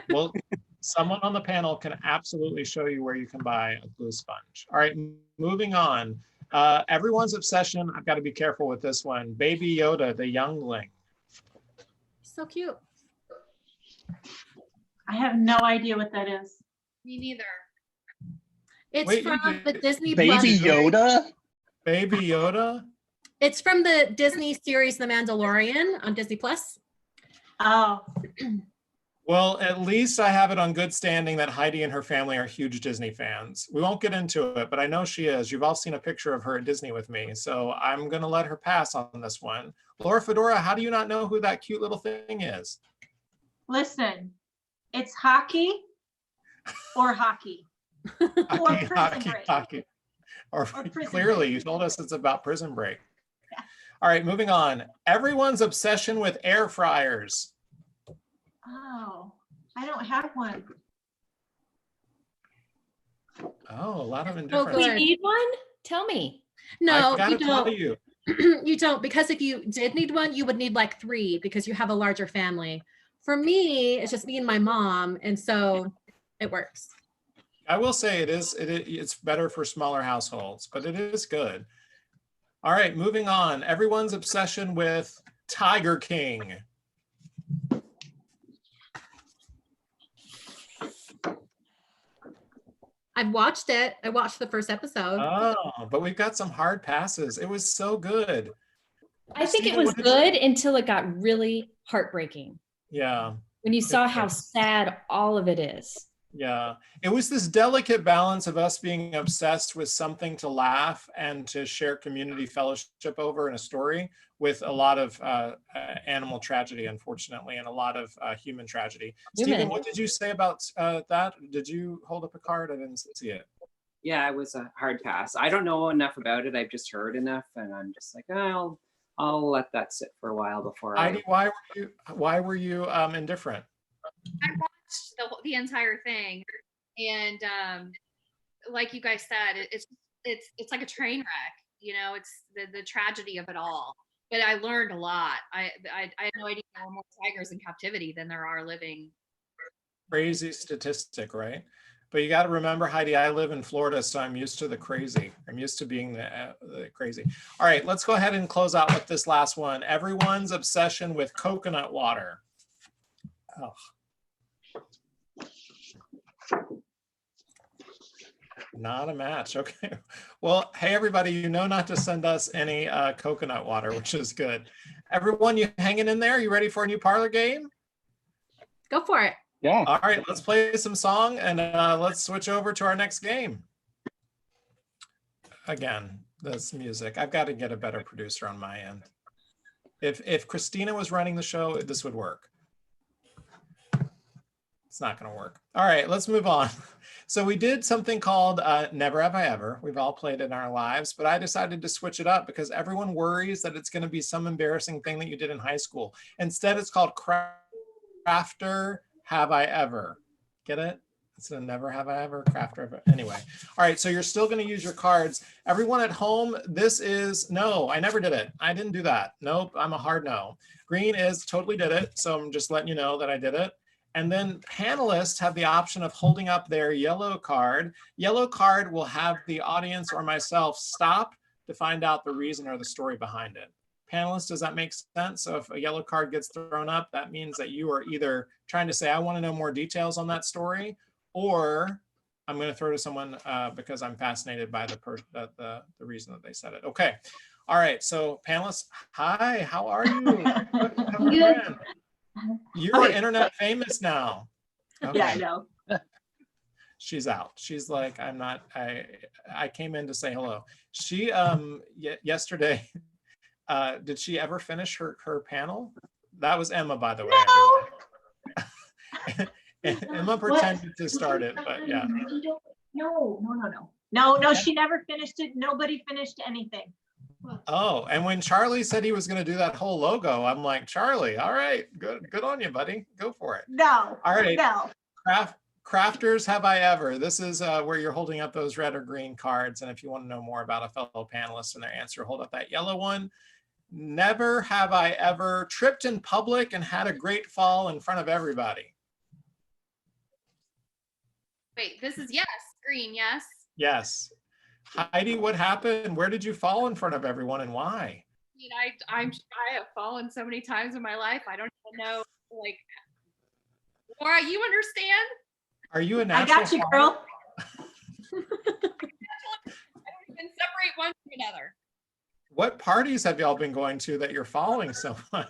Well, someone on the panel can absolutely show you where you can buy a glue sponge. All right, moving on. Everyone's obsession, I've got to be careful with this one. Baby Yoda, the youngling. so cute. I have no idea what that is. Me neither. It's Wait, from the Disney Baby Plus. Yoda? Baby Yoda? It's from the Disney series The Mandalorian on Disney Plus. Oh, Well, at least I have it on good standing that Heidi and her family are huge Disney fans. We won't get into it, but I know she is. You've all seen a picture of her at Disney with me, so I'm going to let her pass on this one. Laura Fedora, how do you not know who that cute little thing is? listen, it's hockey or hockey. Hockey, Prison hockey, Break. hockey. Or Prison clearly, Break. you told us it's about Prison Break. Yeah. All right, moving on. Everyone's obsession with air fryers. Oh, I don't have one. Oh, a lot of Oh, indifference. We good. need one? Tell me. No, I gotta you tell don't. you. You don't, because if you did need one, you would need like 3 because you have a larger family. For me, it's just me and my mom, and so it works. I will say it's better for smaller households, but it is good. All right, moving on. Everyone's obsession with Tiger King. I've watched it. I watched the first episode. Oh, but we've got some hard passes. It was so good. I think it Christina, was what did you- good until it got really heartbreaking. Yeah. When you saw Okay. how sad all of it is. Yeah, it was this delicate balance of us being obsessed with something to laugh and to share community fellowship over in a story, with a lot of animal tragedy, unfortunately, and a lot of human tragedy. Stephen, what did you say about that? Did you hold up a card? I didn't see it. Yeah, it was a hard pass. I don't know enough about it. I've just heard enough, and I'm just like, I'll let that sit for a while before Heidi, why were you indifferent? I watched the entire thing, and like you guys said, it's like a train wreck. You know, it's the tragedy of it all. But I learned a lot. I had no idea there were more tigers in captivity than there are living. Crazy statistic, right? But you got to remember, Heidi, I live in Florida, so I'm used to the crazy. I'm used to being the crazy. All right, let's go ahead and close out with this last one. Everyone's obsession with coconut water. Oh. Not a match. Okay. Well, hey, everybody, you know not to send us any coconut water, which is good. Everyone, you hanging in there? You ready for a new parlor game? Go for it. Yeah. All right, let's play some song and let's switch over to our next game. Again, this music. I've got to get a better producer on my end. If Kristina was running the show, this would work. It's not going to work. All right, let's move on. So we did something called Never Have I Ever. We've all played it in our lives, but I decided to switch it up because everyone worries that it's going to be some embarrassing thing that you did in high school. Instead, it's called Crafter Have I Ever. Get it? It's a Never Have I Ever, Crafter. Anyway, all right, so you're still going to use your cards. Everyone at home, this is no, I never did it. I didn't do that. Nope, I'm a hard no. Green is totally did it, so I'm just letting you know that I did it. And then panelists have the option of holding up their yellow card. Yellow card will have the audience or myself stop to find out the reason or the story behind it. Panelists, does that make sense? So if a yellow card gets thrown up, that means that you are either trying to say, I want to know more details on that story, or I'm going to throw to someone because I'm fascinated by the reason that they said it. Okay. All right. So panelists, hi, how are you? Good. You're internet famous now. Okay. Yeah, I know. She's out. She's like, I'm not, I came in to say hello. She, yesterday, did she ever finish her panel? That was Emma, by the way. No. Emma pretended to start it, but yeah. No, she never finished it. Nobody finished anything. Oh, and when Charlie said he was going to do that whole logo, I'm like, Charlie, all right, good on you, buddy. Go for it. No. All right. No. Crafters Have I Ever. This is where you're holding up those red or green cards. And if you want to know more about a fellow panelist and their answer, hold up that yellow one. Never have I ever tripped in public and had a great fall in front of everybody. Wait, this is yes, green, yes. Yes. Heidi, what happened? Where did you fall in front of everyone and why? I mean, I have fallen so many times in my life. I don't even know, like, Laura, you understand? Are you a natural? I got you, girl. I don't even separate one from another. What parties have y'all been going to that you're falling so much?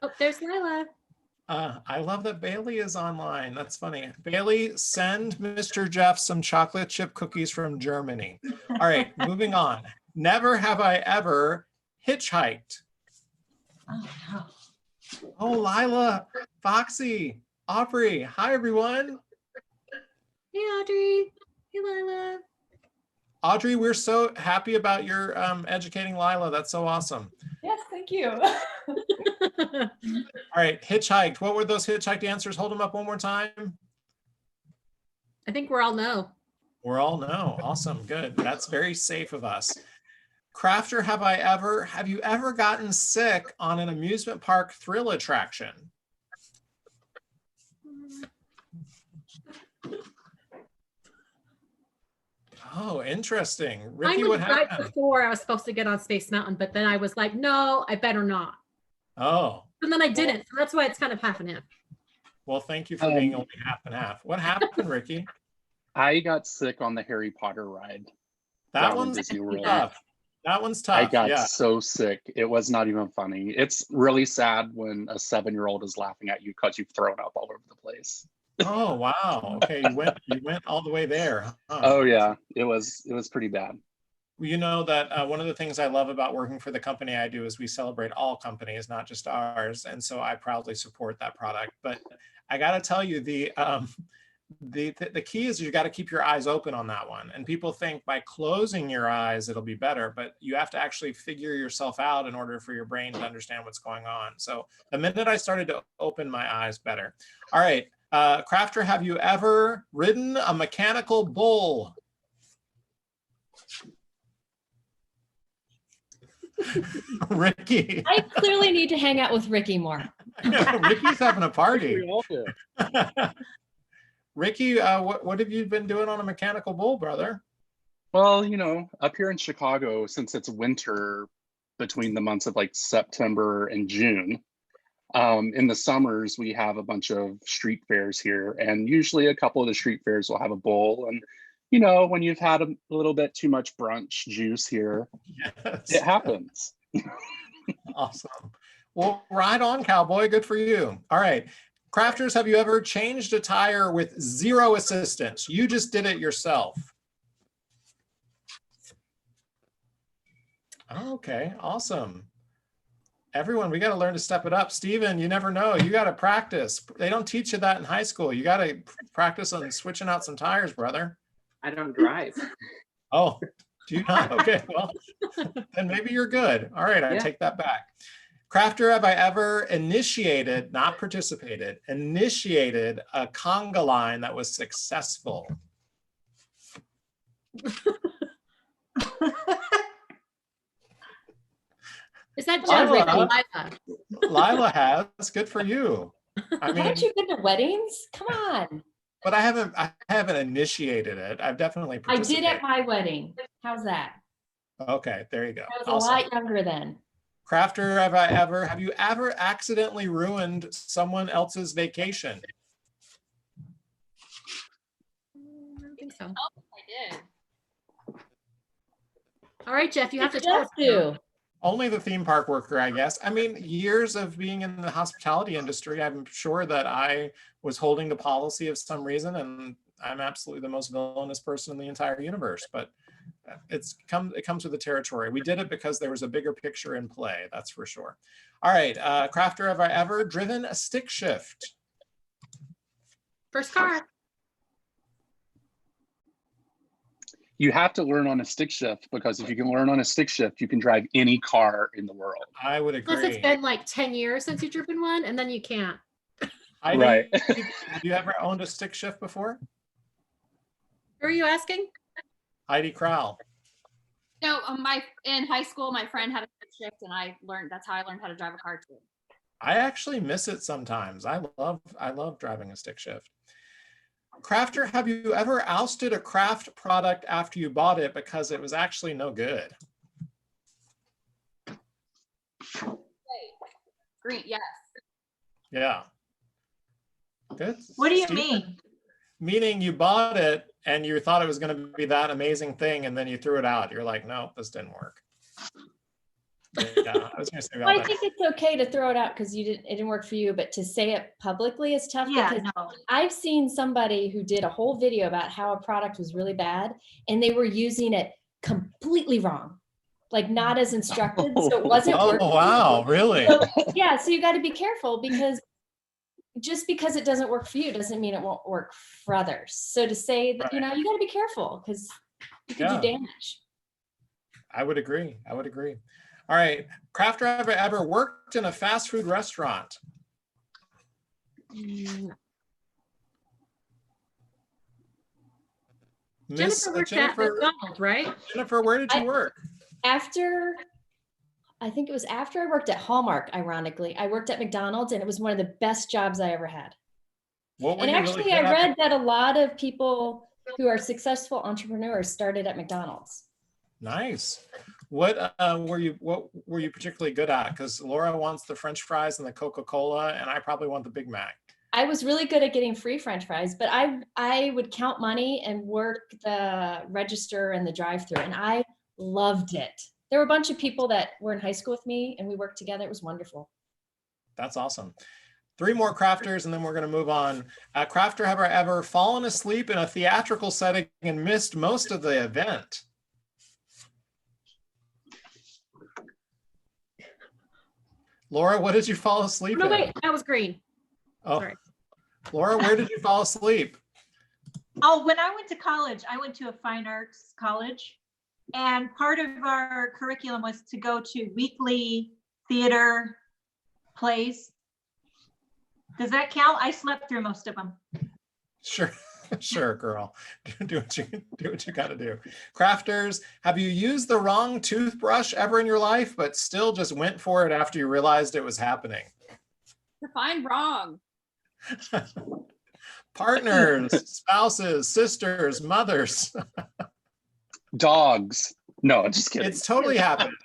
Oh, there's Lila. I love that Bailey is online. That's funny. Bailey, send Mr. Jeff some chocolate chip cookies from Germany. All right, moving on. Never have I ever hitchhiked. Oh, no. Oh, Lila, Foxy, Aubrey. Hi, everyone. Hey, Audrey. Hey, Lila. Audrey, we're so happy about your educating Lila. That's so awesome. Yes, thank you. All right, hitchhiked. What were those hitchhiked answers? Hold them up one more time. I think we're all no. We're all no. Awesome, good. That's very safe of us. Crafter, have you ever gotten sick on an amusement park thrill attraction? Oh, interesting. Ricky, what happened? Right before I was supposed to get on Space Mountain, but then I was like, no, I better not. Oh. And then I didn't. So that's why it's kind of half and half. Well, thank you for being only half and half. What happened, Ricky? I got sick on the Harry Potter ride. That one's tough. That one's tough. I got so sick. It was not even funny. It's really sad when a 7-year-old is laughing at you because you've thrown up all over the place. Oh, wow. Okay, you went all the way there. Huh? Oh yeah, it was pretty bad. Well, you know that one of the things I love about working for the company I do is we celebrate all companies, not just ours. And so I proudly support that product. But I got to tell you, the key is you got to keep your eyes open on that one. And people think by closing your eyes, it'll be better, but you have to actually figure yourself out in order for your brain to understand what's going on. So the minute I started to open my eyes better. All right, Crafter, have you ever ridden a mechanical bull? Ricky. I clearly need to hang out with Ricky more. Ricky's having a party. Ricky, what have you been doing on a mechanical bull, brother? Well, you know, up here in Chicago, since it's winter between the months of like September and June, in the summers, we have a bunch of street fairs here. And usually a couple of the street fairs will have a bull. And, you know, when you've had a little bit too much brunch juice here, yes. It happens. Awesome. Well, right on, cowboy. Good for you. All right. Crafters, have you ever changed a tire with zero assistance? You just did it yourself. Okay, awesome. Everyone, we got to learn to step it up. Steven, you never know. You got to practice. They don't teach you that in high school. You got to practice on switching out some tires, brother. I don't drive. Oh, do you not? Okay, well, then maybe you're good. All right, I Yeah. take that back. Crafter, have I ever initiated, not participated, initiated a conga line that was successful? Is that Lila. Jennifer? Lila has. Good for you. I mean, Haven't you been to weddings? Come on. but I haven't initiated it. I've definitely I participated. did at my wedding. How's that? Okay, there you go. I was Awesome. a lot younger then. Crafter, have you ever accidentally ruined someone else's vacation? I don't think so. I did. All right, Jeff, you have to What tell did us. Jeff do? Only the theme park worker, I guess. I mean, years of being in the hospitality industry, I'm sure that I was holding the policy of some reason, and I'm absolutely the most villainous person in the entire universe. But it comes with the territory. We did it because there was a bigger picture in play, that's for sure. All right, Crafter, have I ever driven a stick shift? First car. You have to learn on a stick shift, because if you can learn on a stick shift, you can drive any car in the world. I would Plus, agree. it's been like 10 years since you've driven one, and then you can't. Heidi, Right. Have you ever owned a stick shift before? Who are you asking? Heidi Crowl. No, in high school, my friend had a stick shift, and that's how I learned how to drive a car too. I actually miss it sometimes. I love driving a stick shift. Crafter, have you ever ousted a craft product after you bought it because it was actually no good? Green, yes. Yeah. Good. What do you Steve? mean? Meaning you bought it and you thought it was going to be that amazing thing, and then you threw it out. You're like, no, this didn't work. Yeah, I was going to say about Well, I that. think it's okay to throw it out because it didn't work for you, but to say it publicly is tough. Yeah, because no. I've seen somebody who did a whole video about how a product was really bad, and they were using it completely wrong, like not as instructed, so it wasn't working. Oh, wow, really? So, yeah, so you got to be careful, because just because it doesn't work for you doesn't mean it won't work for others. So to say that, you got to be careful, because you can do damage. I would agree. I would agree. All right. Crafter, have I ever worked in a fast food restaurant? Jennifer worked at McDonald's, right? Jennifer, where did you work? I think it was after I worked at Hallmark, ironically. I worked at McDonald's, and it was one of the best jobs I ever had. And actually, I read that a lot of people who are successful entrepreneurs started at McDonald's. Nice. What were you particularly good at? Because Laura wants the French fries and the Coca-Cola, and I probably want the Big Mac. I was really good at getting free French fries, but I would count money and work the register and the drive-through, and I loved it. There were a bunch of people that were in high school with me, and we worked together. It was wonderful. That's awesome. 3 more crafters, and then we're going to move on. Crafter, have I ever fallen asleep in a theatrical setting and missed most of the event? Laura, what did you fall asleep in? Wait, that was green. Oh, sorry. Laura, where did you fall asleep? Oh, when I went to college, I went to a fine arts college, and part of our curriculum was to go to weekly theater plays. Does that count? I slept through most of them. Sure, sure, girl. Do what you got to do. Crafters, have you used the wrong toothbrush ever in your life, but still just went for it after you realized it was happening? Define wrong. Partners, spouses, sisters, mothers. Dogs. No, I'm just kidding. It's totally happened.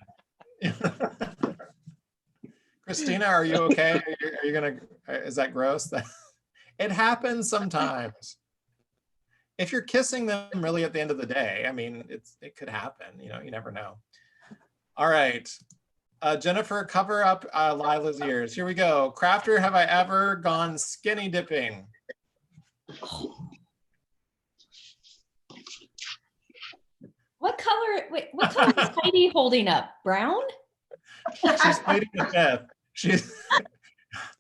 Kristina, are you okay? Are you gonna? Is that gross? It happens sometimes. If you're kissing them really at the end of the day, I mean, it could happen. You never know. All right, Jennifer, cover up Lila's ears. Here we go. Crafter, have I ever gone skinny dipping? What color is Heidi holding up? Brown? She's pleading the fifth.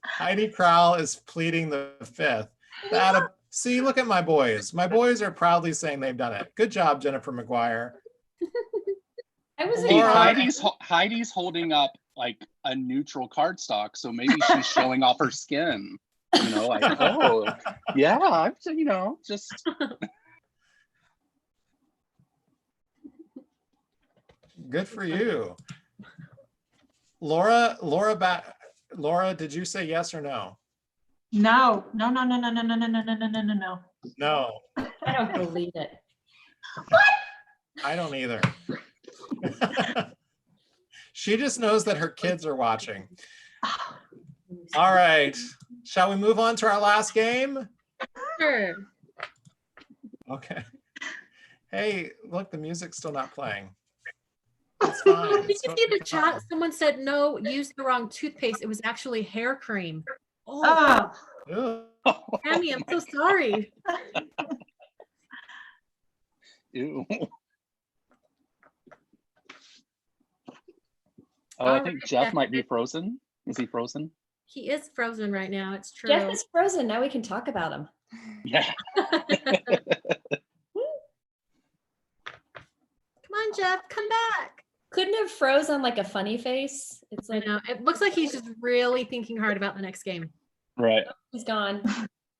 Heidi Crowl is pleading the fifth. See, look at my boys. My boys are proudly saying they've done it. Good job, Jennifer McGuire. Hey, Heidi's holding up like a neutral cardstock, so maybe she's showing off her skin. You know, like, oh, yeah, I'm, you know, just. Good for you. Laura, did you say yes or no? No. No. I don't believe it. What? I don't either. She just knows that her kids are watching. All right. Shall we move on to our last game? Sure. Okay. Hey, look, the music's still not playing. It's fine. Oh, did you see the chat? Someone said no, used the wrong toothpaste. It was actually hair cream. Oh, Tammy, I'm so sorry. Ew. Oh, I think Jeff might be frozen. Is he frozen? He is frozen right now. It's true. Jeff is frozen. Now we can talk about him. Yeah. Come on, Jeff, come back. Couldn't have frozen like a funny face. It's like, it looks like he's just really thinking hard about the next game. Right. He's gone.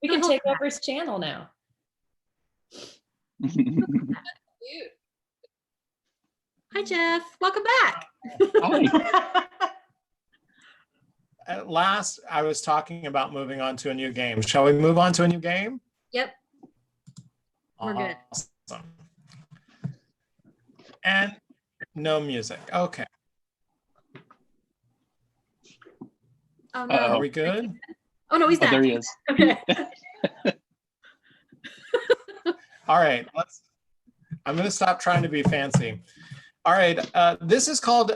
We can take over his channel now. Hi, Jeff. Welcome back. Hi. At last, I was talking about moving on to a new game. Shall we move on to a new game? Yep. We're good. Awesome. And no music. Okay. Oh, no. Are we good? Oh, no, he's back. There he is. Okay. All right. I'm going to stop trying to be fancy. All right. This is called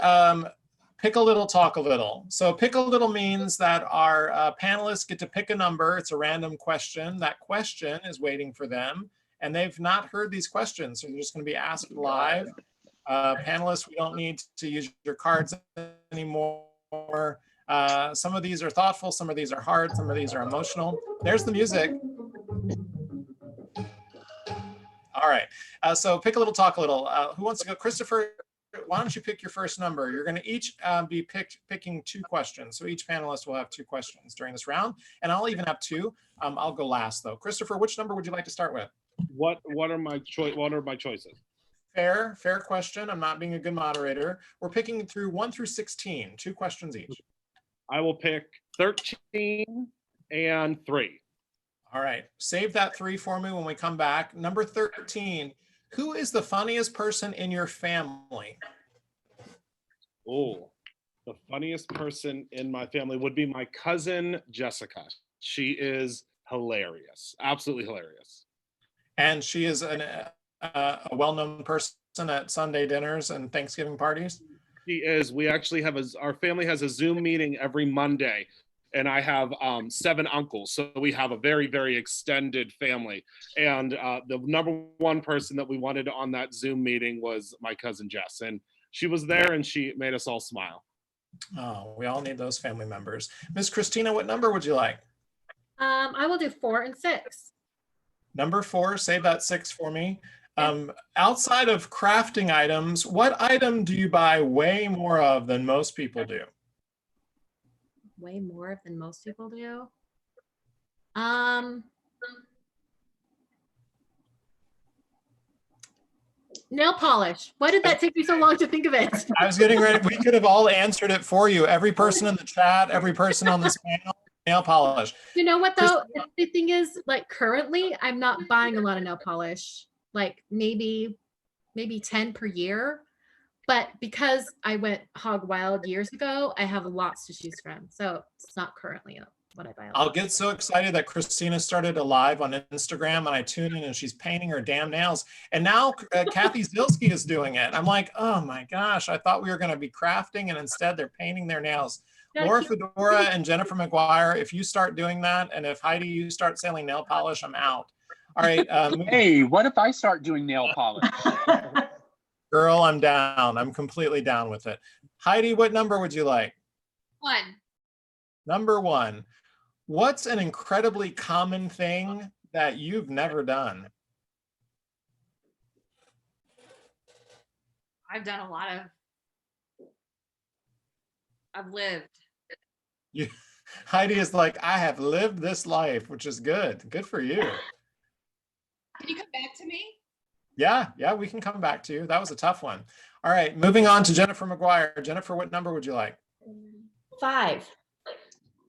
Pick a Little, Talk a Little. So pick a little means that our panelists get to pick a number. It's a random question. That question is waiting for them. And they've not heard these questions. So they're just going to be asked live. Panelists, we don't need to use your cards anymore. Some of these are thoughtful. Some of these are hard. Some of these are emotional. There's the music. All right. So pick a little, talk a little. Who wants to go? Christopher, why don't you pick your first number? You're going to each be picking 2 questions. So each panelist will have 2 questions during this round. And I'll even have 2. I'll go last, though. Christopher, which number would you like to start with? What are my choices? Fair question. I'm not being a good moderator. We're picking through 1 through 16, 2 questions each. I will pick 13 and 3. All right. Save that 3 for me when we come back. Number 13. Who is the funniest person in your family? Oh, the funniest person in my family would be my cousin Jessica. She is hilarious. Absolutely hilarious. And she is a well-known person at Sunday dinners and Thanksgiving parties? She is. We actually have our family has a Zoom meeting every Monday, and I have 7 uncles. So we have a very, very extended family. And the number 1 person that we wanted on that Zoom meeting was my cousin Jess. And she was there and she made us all smile. Oh, we all need those family members. Miss Kristina, what number would you like? I will do 4 and 6. Number 4, save that 6 for me. Outside of crafting items, what item do you buy way more of than most people do? Way more than most people do? Nail polish. Why did that take me so long to think of it? I was getting ready. We could have all answered it for you. Every person in the chat, every person on this panel, nail polish. You know what though? The thing is, like currently, I'm not buying a lot of nail polish. Like maybe 10 per year. But because I went hog wild years ago, I have lots to choose from. So it's not currently what I buy. I'll get so excited that Kristina started a live on Instagram and I tune in and she's painting her damn nails. And now Kathy Zilski is doing it. I'm like, oh my gosh, I thought we were going to be crafting and instead they're painting their nails. Laura Fedora and Jennifer McGuire, if you start doing that, and if Heidi, you start selling nail polish, I'm out. All right. Hey, what if I start doing nail polish? Girl, I'm down. I'm completely down with it. Heidi, what number would you like? 1. Number 1. What's an incredibly common thing that you've never done? I've done a lot of. I've lived. Heidi is like, I have lived this life, which is good. Good for you. Can you come back to me? Yeah, we can come back to you. That was a tough one. All right, moving on to Jennifer McGuire. Jennifer, what number would you like? 5.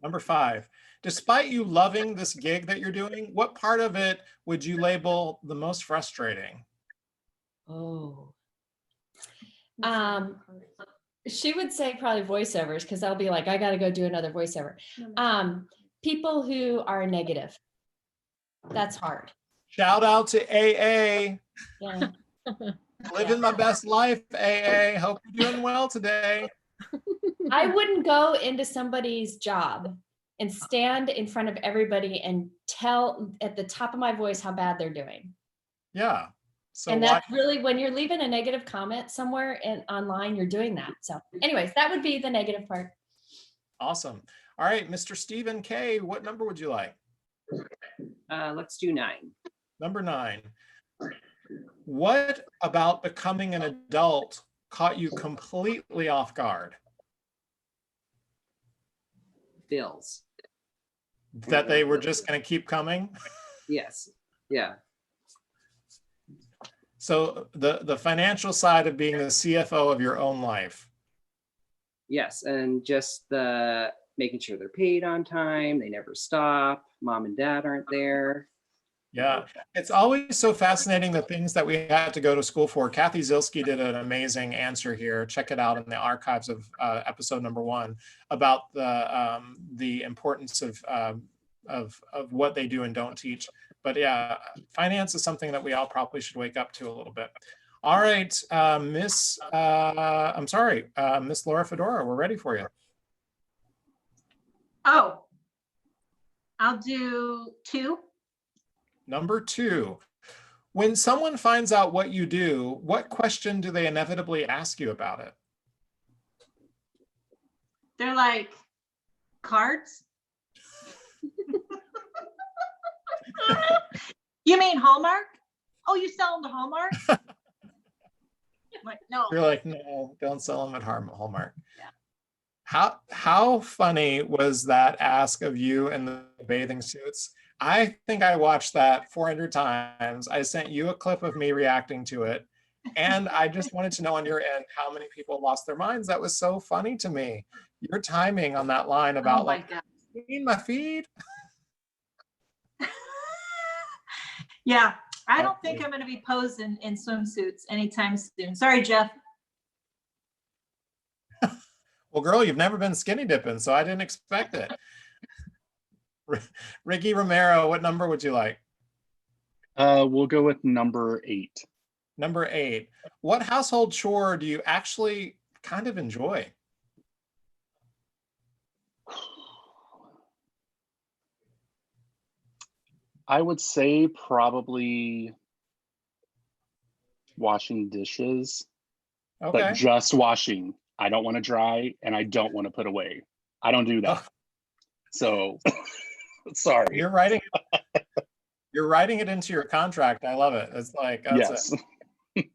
Number 5. Despite you loving this gig that you're doing, what part of it would you label the most frustrating? Oh. She would say probably voiceovers, because I'll be like, I got to go do another voiceover. People who are negative. That's hard. Shout out to AA. Yeah. Living my best life, AA. Hope you're doing well today. I wouldn't go into somebody's job and stand in front of everybody and tell at the top of my voice how bad they're doing. Yeah. So and that's really, when you're leaving a negative comment somewhere online, you're doing that. So anyways, that would be the negative part. Awesome. All right, Mr. Stephen K., what number would you like? Let's do 9. Number 9. What about becoming an adult caught you completely off guard? Bills. That they were just going to keep coming? Yes. Yeah. So the financial side of being the CFO of your own life. Yes, and just the making sure they're paid on time, they never stop, mom and dad aren't there. Yeah, it's always so fascinating, the things that we had to go to school for. Kathy Zilski did an amazing answer here. Check it out in the archives of episode number 1 about the importance of what they do and don't teach. But yeah, finance is something that we all probably should wake up to a little bit. All right, Miss Laura Fedora, we're ready for you. Oh, I'll do 2. Number 2, when someone finds out what you do, what question do they inevitably ask you about it? They're like, cards? You mean Hallmark? Oh, you sell them to Hallmark? I'm like, no. You're like, no, don't sell them at Hallmark. Yeah. How funny was that ask of you and the bathing suits? I think I watched that 400 times. I sent you a clip of me reacting to it. And I just wanted to know on your end how many people lost their minds. That was so funny to me. Your timing on that line about you mean my feed? Yeah, I don't think I'm going to be posing in swimsuits anytime soon. Sorry, Jeff. Well, girl, you've never been skinny dipping, so I didn't expect it. Ricky Romero, what number would you like? We'll go with number 8. Number 8. What household chore do you actually kind of enjoy? I would say probably washing dishes, but just washing. I don't want to dry and I don't want to put away. I don't do that. So sorry. You're writing it into your contract. I love it. It's like, that's yes. it.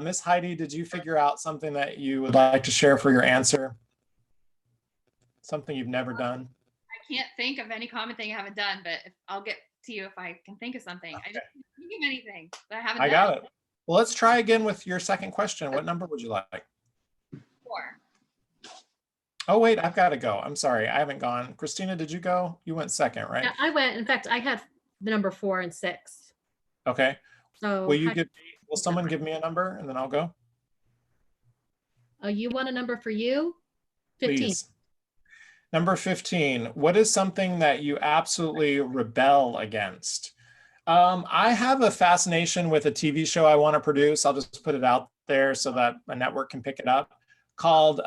Miss Heidi, did you figure out something that you would like to share for your answer? Something you've never done? I can't think of any common thing I haven't done, but I'll get to you if I can think of something. Okay. I just can't think of anything that I haven't done. I got it. Well, let's try again with your second question. What number would you like? 4. Oh, wait, I've got to go. I'm sorry. I haven't gone. Kristina, did you go? You went second, right? Yeah, I went. In fact, I had the number 4 and 6. Okay. So will someone give me a number and then I'll go? Oh, you want a number for you? 15. Please. Number 15. What is something that you absolutely rebel against? I have a fascination with a TV show I want to produce. I'll just put it out there so that a network can pick it up, called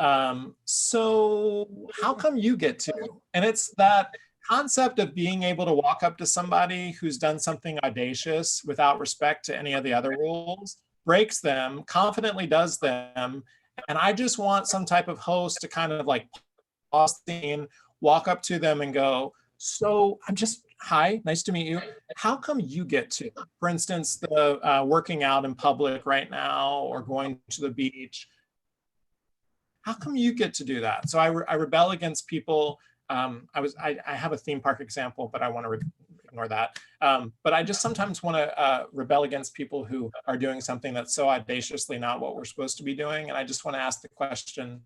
So How Come You Get To? And it's that concept of being able to walk up to somebody who's done something audacious without respect to any of the other rules, breaks them, confidently does them, And I just want some type of host to kind of like pause the scene, walk up to them and go, so hi, nice to meet you. How come you get to, for instance, the working out in public right now or going to the beach? How come you get to do that? So I rebel against people. I have a theme park example, but I want to ignore that. But I just sometimes want to rebel against people who are doing something that's so audaciously not what we're supposed to be doing. And I just want to ask the question,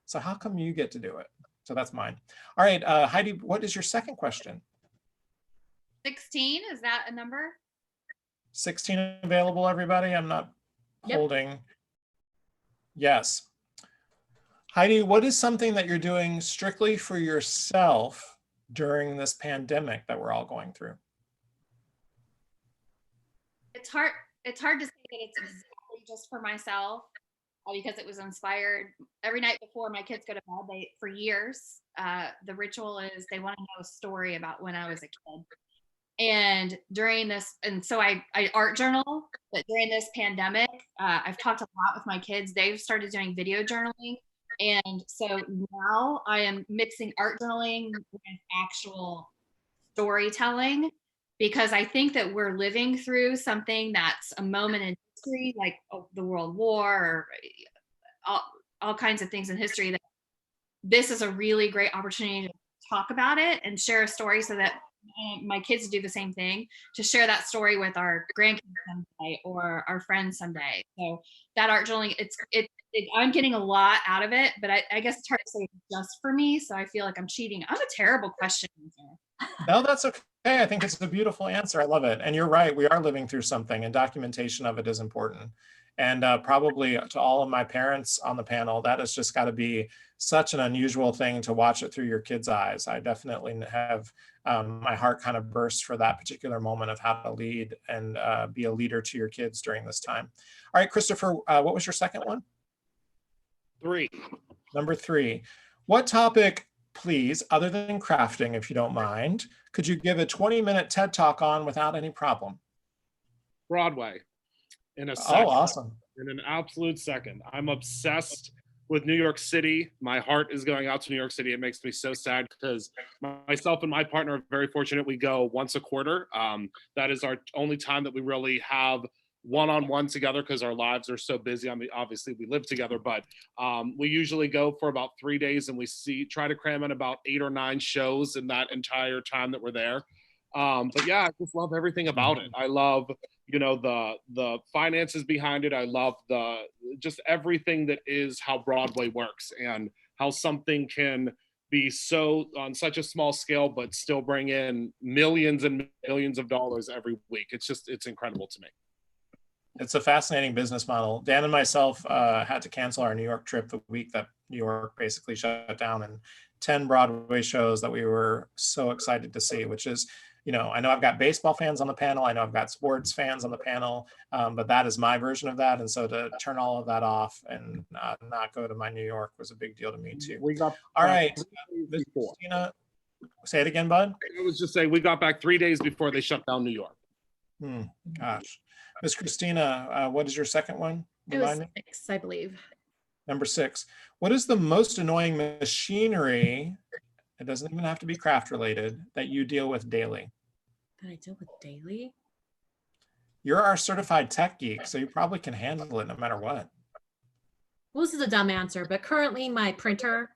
so how come you get to do it? So that's mine. All right, Heidi, what is your second question? 16, is that a number? 16 available, everybody? I'm not holding. Yes. Heidi, what is something that you're doing strictly for yourself during this pandemic that we're all going through? It's hard to say that it's exactly just for myself, because it was inspired. Every night before my kids go to bed, for years, the ritual is they want to know a story about when I was a kid. And during this, and so I art journal, but during this pandemic, I've talked a lot with my kids. They've started doing video journaling. And so now I am mixing art journaling with actual storytelling, because I think that we're living through something that's a moment in history, like the World War, or all kinds of things in history, that this is a really great opportunity to talk about it and share a story, so that my kids do the same thing, to share that story with our grandkids someday or our friends someday. So that art journaling, I'm getting a lot out of it, but I guess it's hard to say it's just for me. So I feel like I'm cheating. I'm a terrible question answer. No, that's okay. I think it's a beautiful answer. I love it. And you're right. We are living through something, and documentation of it is important. And probably to all of my parents on the panel, that has just got to be such an unusual thing to watch it through your kids' eyes. I definitely have my heart kind of burst for that particular moment of how to lead and be a leader to your kids during this time. All right, Christopher, what was your second one? 3. Number 3. What topic, please, other than crafting, if you don't mind, could you give a 20-minute TED Talk on without any problem? Broadway. In a second. Oh, awesome. In an absolute second. I'm obsessed with New York City. My heart is going out to New York City. It makes me so sad because myself and my partner are very fortunate. We go once a quarter. That is our only time that we really have one-on-one together, because our lives are so busy. I mean, obviously we live together, but we usually go for about 3 days, and we try to cram in about 8 or 9 shows in that entire time that we're there. But yeah, I just love everything about it. I love, the finances behind it. I love just everything that is how Broadway works, and how something can be on such a small scale, but still bring in millions and millions of dollars every week. It's incredible to me. It's a fascinating business model. Dan and myself had to cancel our New York trip the week that New York basically shut down, and 10 Broadway shows that we were so excited to see, which is, I know I've got baseball fans on the panel. I know I've got sports fans on the panel, but that is my version of that. And so to turn all of that off and not go to my New York was a big deal to me too. All right, Ms. Kristina, say it again, bud. I was just saying, we got back 3 days before they shut down New York. Gosh. Ms. Kristina, what is your second one? It was 6, I believe. Number 6. What is the most annoying machinery, it doesn't even have to be craft related, that you deal with daily? That I deal with daily? You're our certified tech geek, so you probably can handle it no matter what. Well, this is a dumb answer, but currently my printer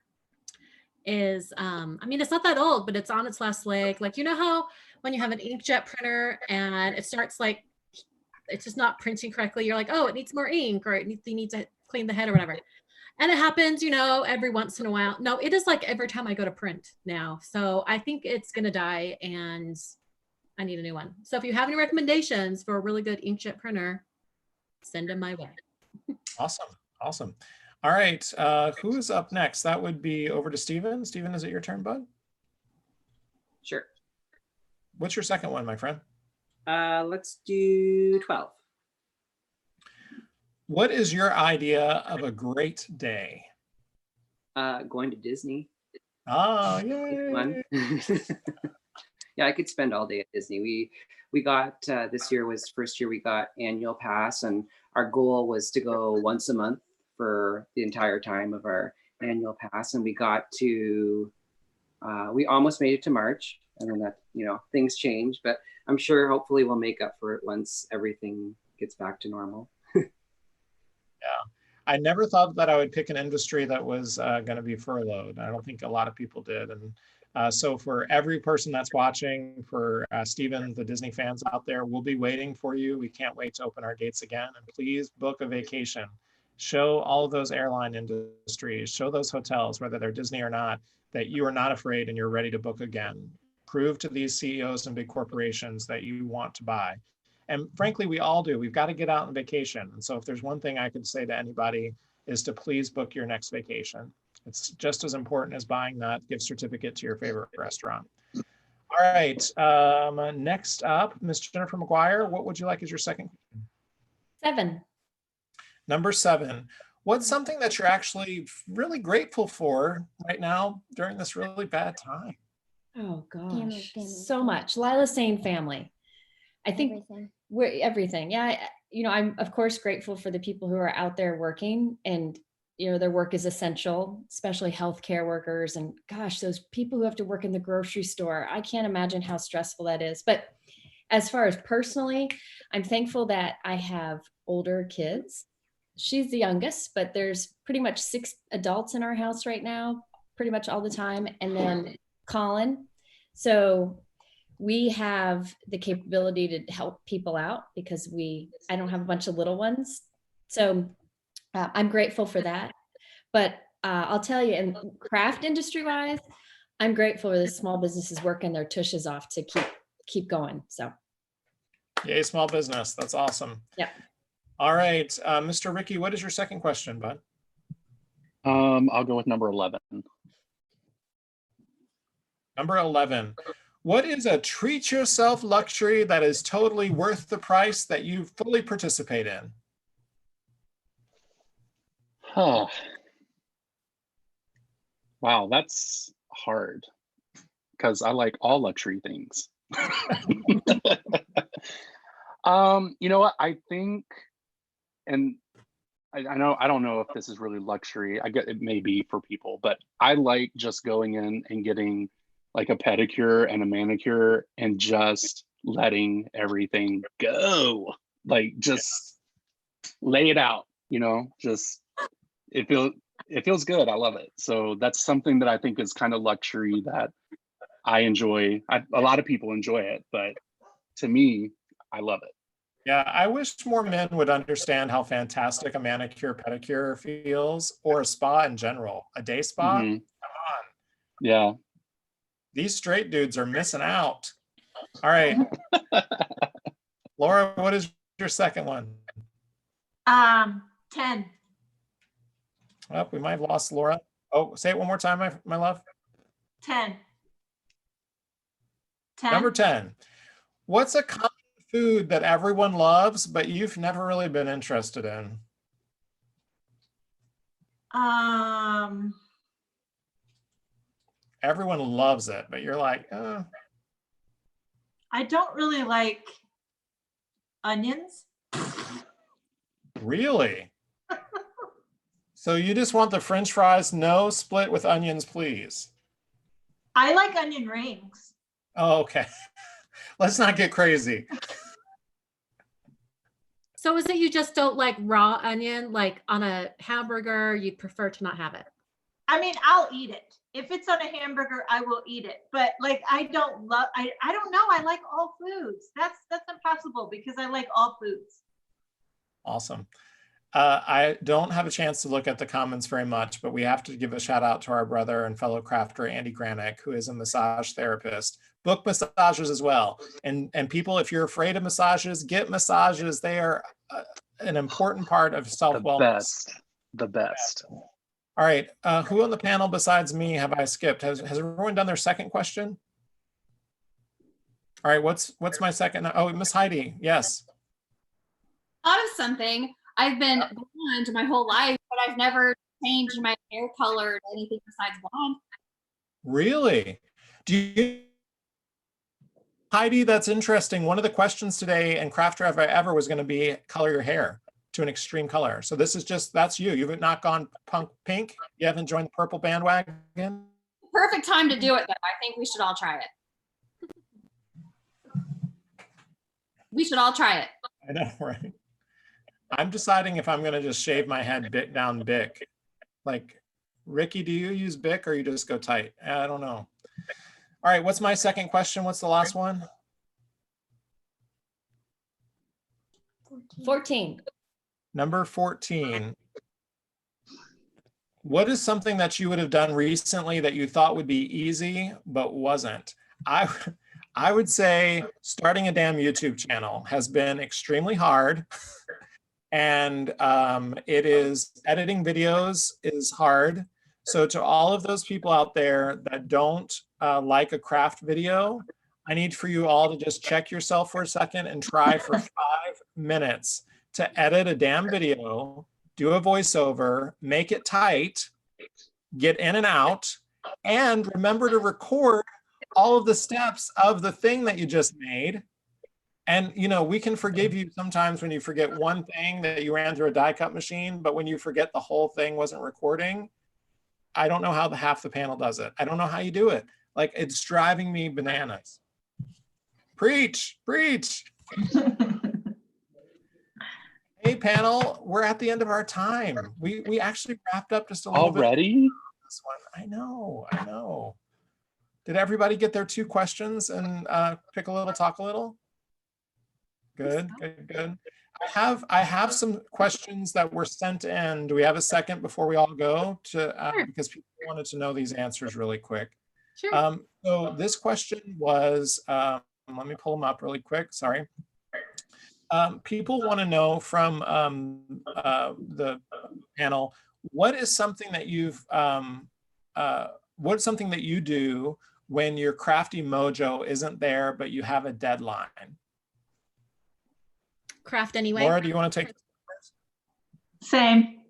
is, it's not that old, but it's on its last leg. Like, how when you have an inkjet printer and it starts like, it's just not printing correctly, you're like, oh, it needs more ink, or you need to clean the head or whatever. And it happens, every once in a while. No, it is like every time I go to print now. So I think it's going to die and I need a new one. So if you have any recommendations for a really good inkjet printer, send them my way. Awesome. All right, who is up next? That would be over to Steven. Steven, is it your turn, bud? Sure. What's your second one, my friend? Let's do 12. What is your idea of a great day? Going to Disney. Oh, yay. Yeah, I could spend all day at Disney. We got, this year was first year we got annual pass, and our goal was to go once a month for the entire time of our annual pass, and we got to, we almost made it to March, and then that, you know, things change, but I'm sure hopefully we'll make up for it once everything gets back to normal. Yeah. I never thought that I would pick an industry that was going to be furloughed. I don't think a lot of people did. And so for every person that's watching, for Steven, the Disney fans out there, we'll be waiting for you. We can't wait to open our gates again. And please book a vacation. Show all of those airline industries, show those hotels, whether they're Disney or not, that you are not afraid and you're ready to book again. Prove to these CEOs and big corporations that you want to buy. And frankly, we all do. We've got to get out on vacation. And so if there's one thing I could say to anybody is to please book your next vacation. It's just as important as buying that gift certificate to your favorite restaurant. All right, next up, Miss Jennifer McGuire, what would you like as your second question? 7. Number 7, what's something that you're actually really grateful for right now during this really bad time? Oh gosh, Family. so much. Lila's saying family. I think we're everything. Yeah, you know, I'm of course grateful for the people who are out there working, and you know, their work is essential, especially healthcare workers. And gosh, those people who have to work in the grocery store, I can't imagine how stressful that is. But as far as personally, I'm thankful that I have older kids. She's the youngest, but there's pretty much 6 adults in our house right now, pretty much all the time. And then Colin. So we have the capability to help people out because I don't have a bunch of little ones. So I'm grateful for that. But I'll tell you, in craft industry wise, I'm grateful for the small businesses working their tushes off to keep going. So. Yay, small business. That's awesome. Yeah. All right, Mr. Ricky, what is your second question, bud? I'll go with number 11. Number 11. What is a treat yourself luxury that is totally worth the price that you fully participate in? Huh. Wow, that's hard because I like all luxury things. You know what? I think, and I know, I don't know if this is really luxury. I get it may be for people, but I like just going in and getting like a pedicure and a manicure and just letting everything go. Like just lay it out, you know, just it feels good. I love it. So that's something that I think is kind of luxury that I enjoy. A lot of people enjoy it, but to me, I love it. Yeah, I wish more men would understand how fantastic a manicure pedicure feels, or a spa in general. A day spa? Mhm. Come on. Yeah. These straight dudes are missing out. All right. Laura, what is your second one? 10. Oh, we might have lost Laura. Oh, say it one more time, my love. 10. 10. Number 10. What's a common food that everyone loves, but you've never really been interested in? Everyone loves it, but you're like, I don't really like onions. Really? So you just want the French fries, no split with onions, please? I like onion rings. Oh, okay. Let's not get crazy. So is it you just don't like raw onion, like on a hamburger, you'd prefer to not have it? I mean, I'll eat it. If it's on a hamburger, I will eat it. But like, I don't know. I like all foods. That's impossible because I like all foods. Awesome. I don't have a chance to look at the comments very much, but we have to give a shout out to our brother and fellow crafter, Andy Granick, who is a massage therapist. Book massages as well. And people, if you're afraid of massages, get massages. They are an important part of self-wellness. The best. All right, who on the panel besides me have I skipped? Has everyone done their second question? All right, what's my second? Oh, Miss Heidi, yes. Thought of something. I've been blonde my whole life, but I've never changed my hair color to anything besides blonde. Really? Heidi, that's interesting. One of the questions today in Craft Drive Ever was going to be color your hair. to an extreme color. So this is just, that's you. You've not gone pink. You haven't joined the purple bandwagon. Perfect time to do it, though. I think we should all try it. We should all try it. I know, right? I'm deciding if I'm going to just shave my head down Bic. Like, Ricky, do you use Bic or you just go tight? I don't know. All right, what's my second question? What's the last one? 14. Number 14. What is something that you would have done recently that you thought would be easy but wasn't? I would say starting a damn YouTube channel has been extremely hard. And it is, editing videos is hard. So to all of those people out there that don't like a craft video, I need for you all to just check yourself for a second and try for 5 minutes to edit a damn video, do a voiceover, make it tight, get in and out, and remember to record all of the steps of the thing that you just made. And, you know, we can forgive you sometimes when you forget one thing that you ran through a die cut machine, but when you forget the whole thing wasn't recording, I don't know how half the panel does it. I don't know how you do it. Like, it's driving me bananas. Preach, preach. Hey, panel, we're at the end of our time. We actually wrapped up just a little already? bit. This one. I know. Did everybody get their 2 questions and pick a little, talk a little? Good. I have some questions that were sent in. Do we have a second before we all go to because people wanted to know these answers really quick. Sure. So this question was, let me pull them up really quick. Sorry. People want to know from the panel, what is something that what's something that you do when your crafty mojo isn't there, but you have a deadline? Craft anyway. Laura, do you want to take this first? Same.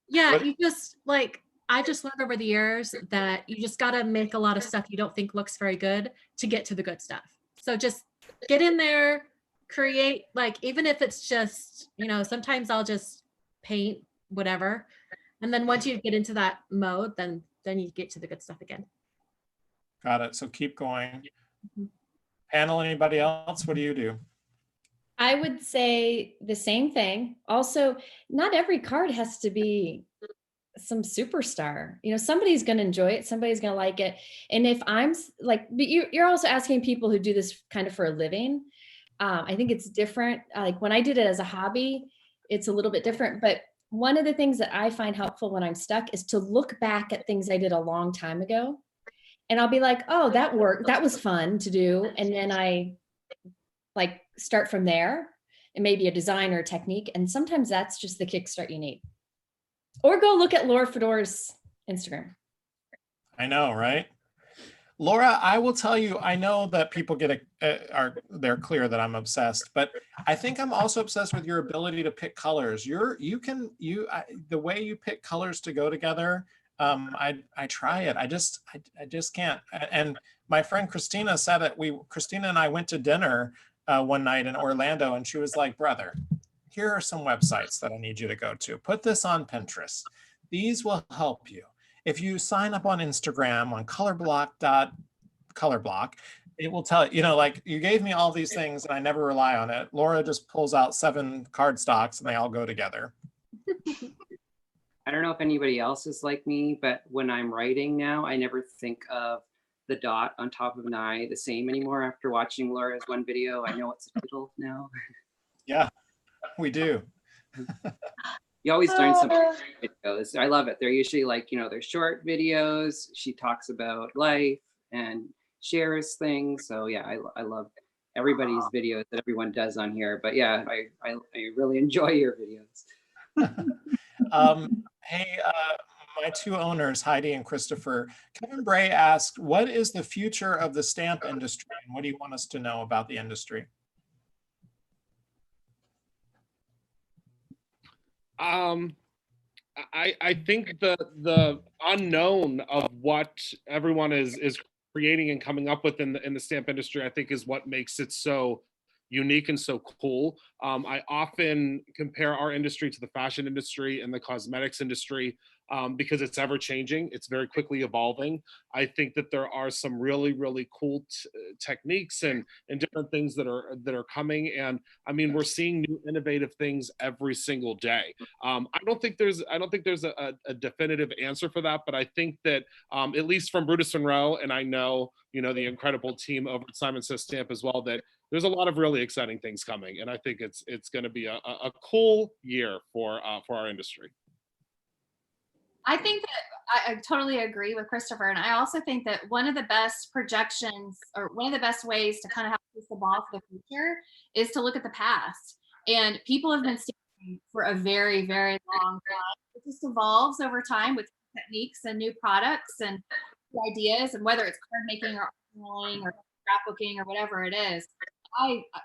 Yeah, What- you just like, I just learned over the years that you just got to make a lot of stuff you don't think looks very good to get to the good stuff. So just get in there, create, like, even if it's just, you know, sometimes I'll just paint whatever. And then once you get into that mode, then you get to the good stuff again. Got it. So keep going. Panel, anybody else? What do you do? I would say the same thing. Also, not every card has to be some superstar. You know, somebody's going to enjoy it. Somebody's going to like it. And if I'm like, but you're also asking people who do this kind of for a living. I think it's different. Like when I did it as a hobby, it's a little bit different. But one of the things that I find helpful when I'm stuck is to look back at things I did a long time ago. And I'll be like, oh, that worked. That was fun to do. And then I like start from there, and maybe a design or a technique. And sometimes that's just the kickstart you need. Or go look at Laura Fedor's Instagram. I know, right? Laura, I will tell you, I know that people they're clear that I'm obsessed, but I think I'm also obsessed with your ability to pick colors. The way you pick colors to go together, I try it. I just can't. And my friend Kristina said it. Kristina and I went to dinner one night in Orlando, and she was like, brother, here are some websites that I need you to go to. Put this on Pinterest. These will help you. If you sign up on Instagram on colorblock, it will tell you, like you gave me all these things and I never rely on it. Laura just pulls out 7 card stocks and they all go together. I don't know if anybody else is like me, but when I'm writing now, I never think of the dot on top of an I the same anymore. After watching Laura's one video, I know it's a title now. Yeah, we do. You always learn something from videos. I love it. They're usually like, they're short videos. She talks about life and shares things. So yeah, I love everybody's videos that everyone does on here. But yeah, I really enjoy your videos. Hey, my 2 owners, Heidi and Christopher, Kevin Bray asked, what is the future of the stamp industry? And what do you want us to know about the industry? I think the unknown of what everyone is creating and coming up with in the stamp industry, I think, is what makes it so unique and so cool. I often compare our industry to the fashion industry and the cosmetics industry because it's ever changing. It's very quickly evolving. I think that there are some really, really cool techniques and different things that are coming. And I mean, we're seeing new innovative things every single day. I don't think there's a definitive answer for that, but I think that at least from Brutus Monroe, and I know, you know, the incredible team over at Simon Says Stamp as well, that there's a lot of really exciting things coming. And I think it's going to be a cool year for our industry. I think that I totally agree with Christopher. And I also think that one of the best projections, or one of the best ways to kind of have a crystal ball for the future, is to look at the past. And people have been stamping for a very, very long time. It just evolves over time with techniques and new products and ideas, and whether it's card making or drawing or scrapbooking or whatever it is.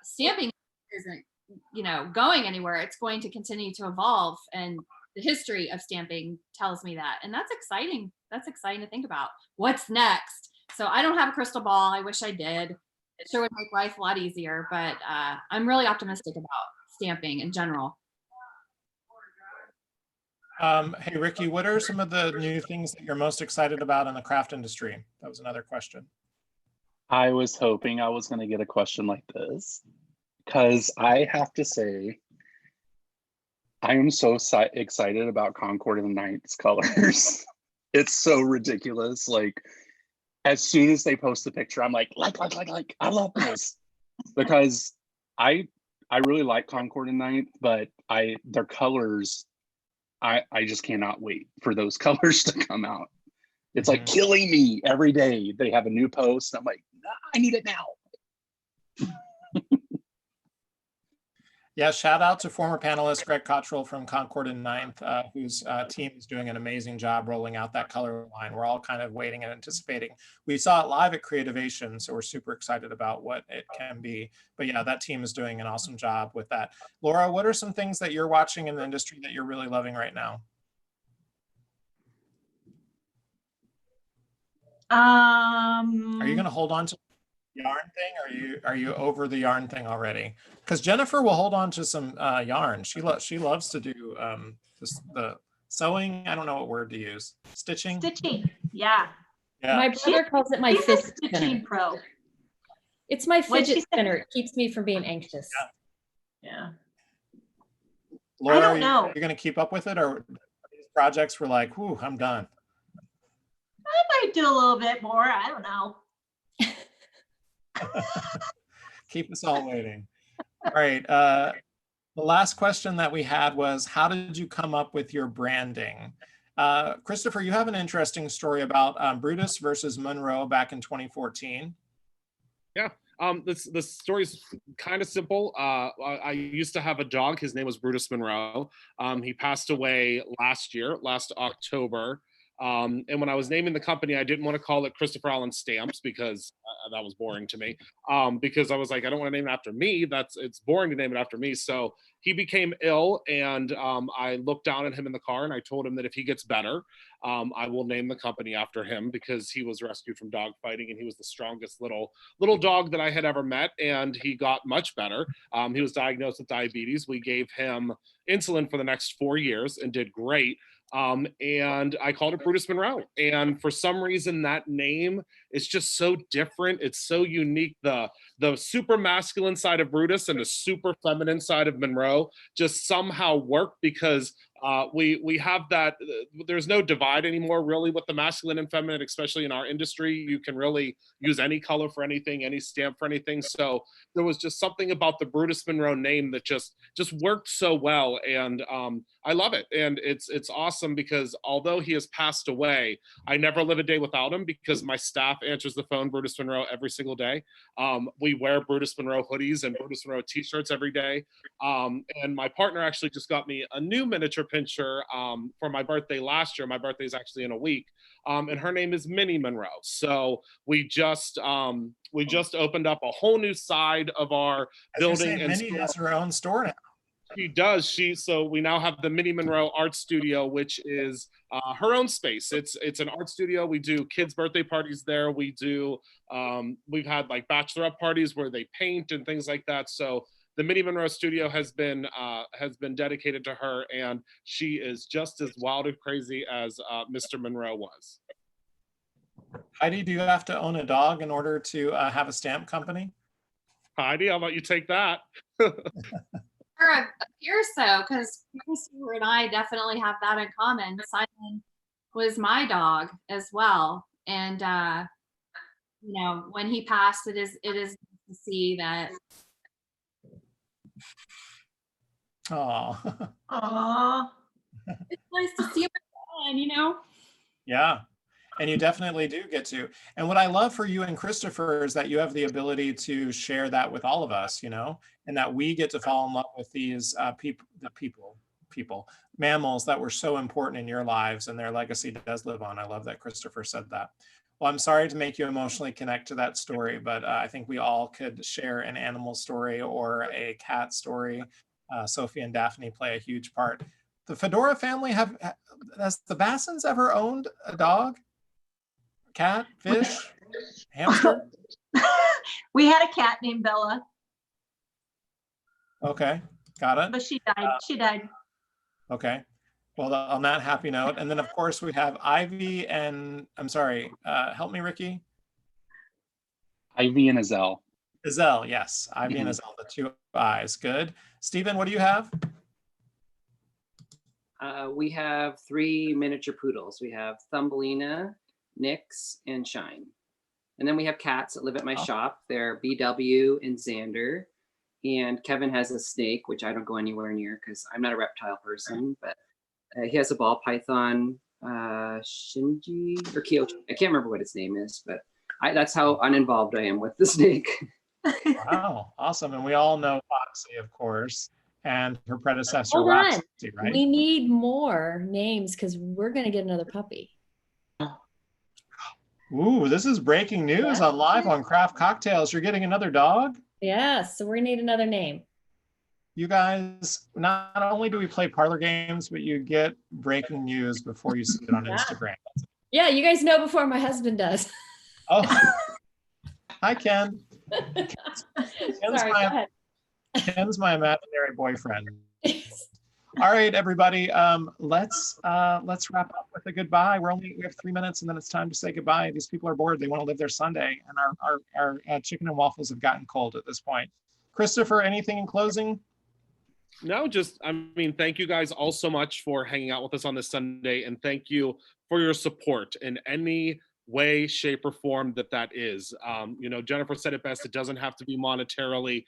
Stamping isn't, you know, going anywhere. It's going to continue to evolve, and the history of stamping tells me that, and that's exciting. That's exciting to think about. What's next? So I don't have a crystal ball. I wish I did. It sure would make life a lot easier, but I'm really optimistic about stamping in general. Hey, Ricky, what are some of the new things that you're most excited about in the craft industry? That was another question. I was hoping I was going to get a question like this, because I have to say, I am so excited about Concord and the Ninth's colors. It's so ridiculous. Like, as soon as they post the picture, I'm like, I love this. Because I really like Concord and Ninth, but their colors, I just cannot wait for those colors to come out. It's like killing me every day. They have a new post. I'm like, nah, I need it now. Yeah, shout out to former panelist Greg Cottrell from Concord and Ninth, whose team is doing an amazing job rolling out that color line. We're all kind of waiting and anticipating. We saw it live at Creativation, so we're super excited about what it can be. But yeah, that team is doing an awesome job with that. Laura, what are some things that you're watching in the industry that you're really loving right now? Are you going to hold on to the yarn thing? Or are you over the yarn thing already? Because Jennifer will hold on to some yarn. She loves to do the sewing. I don't know what word to use. Stitching. Yeah. My brother calls it my fidget spinner. Pro. It's my fidget spinner. It keeps me from being anxious. Yeah. Laura, I don't know. You're going to keep up with it, or these projects were like, whew, I'm done? I might do a little bit more. I don't know. Keep us all waiting. All right. The last question that we had was, how did you come up with your branding? Christopher, you have an interesting story about Brutus versus Monroe back in 2014. Yeah. The story's kind of simple. I used to have a dog. His name was Brutus Monroe. He passed away last October. And when I was naming the company, I didn't want to call it Christopher Allen Stamps because that was boring to me. Because I was like, I don't want to name it after me. It's boring to name it after me. So he became ill, and I looked down at him in the car, and I told him that if he gets better, I will name the company after him, because he was rescued from dog fighting, and he was the strongest little dog that I had ever met, and he got much better. He was diagnosed with diabetes. We gave him insulin for the next 4 years and did great. And I called it Brutus Monroe. And for some reason, that name is just so different. It's so unique. The super masculine side of Brutus and the super feminine side of Monroe just somehow work, because we have that. There's no divide anymore, really, with the masculine and feminine, especially in our industry. You can really use any color for anything, any stamp for anything. So there was just something about the Brutus Monroe name that just worked so well. And I love it. And it's awesome, because although he has passed away, I never live a day without him, because my staff answers the phone Brutus Monroe every single day. We wear Brutus Monroe hoodies and Brutus Monroe t-shirts every day. And my partner actually just got me a new miniature pincher for my birthday last year. My birthday is actually in a week. And her name is Minnie Monroe. So we just opened up a whole new side of our building. And Minnie has her own store now. She does. So we now have the Mini Monroe Art Studio, which is her own space. It's an art studio. We do kids' birthday parties there. We do we've had like bachelorette parties where they paint and things like that. So the Mini Monroe Studio has been dedicated to her, and she is just as wild and crazy as Mr. Monroe was. Heidi, do you have to own a dog in order to have a stamp company? Heidi, how about you take that? Sure, appears so, because Christopher and I definitely have that in common. Simon was my dog as well, and you know, when he passed, it is nice to see that. Oh. Aww. It's nice to see him again, you know. Yeah. And you definitely do get to. And what I love for you and Christopher is that you have the ability to share that with all of us, you know, and that we get to fall in love with these mammals that were so important in your lives, and their legacy does live on. I love that Christopher said that. Well, I'm sorry to make you emotionally connect to that story, but I think we all could share an animal story or a cat story. Sophie and Daphne play a huge part. The Fedora family has the Bassins ever owned a dog? Cat, fish, hamster? We had a cat named Bella, Okay, got it. but she died. She died. Okay. Well, on that happy note, and then of course we have Ivy and, I'm sorry, help me, Ricky. Ivy and Azelle. Azelle, yes. Ivy and Azelle, the two eyes. Good. Stephen, what do you have? We have 3 miniature poodles. We have Thumbelina, Nix, and Shine. And then we have cats that live at my shop. They're BW and Xander. And Kevin has a snake, which I don't go anywhere near because I'm not a reptile person, but he has a ball python, Shinji or Kyoto. I can't remember what his name is, but that's how uninvolved I am with the snake. Wow, awesome. And we all know Foxy, of course, and her predecessor, Hold on. Roxy, right? We need more names because we're going to get another puppy. Ooh, this is breaking news on live on Craft Cocktails. You're getting another dog? Yeah, so we need another name. You guys, not only do we play parlor games, but you get breaking news before you see it on Instagram. Yeah, you guys know before my husband does. Oh, hi, Ken. Sorry, go ahead. Ken's my imaginary boyfriend. All right, everybody. Let's wrap up with a goodbye. We have 3 minutes, and then it's time to say goodbye. These people are bored. They want to live their Sunday, and our chicken and waffles have gotten cold at this point. Christopher, anything in closing? No, thank you guys all so much for hanging out with us on this Sunday, and thank you for your support in any way, shape, or form that is. Jennifer said it best. It doesn't have to be monetarily.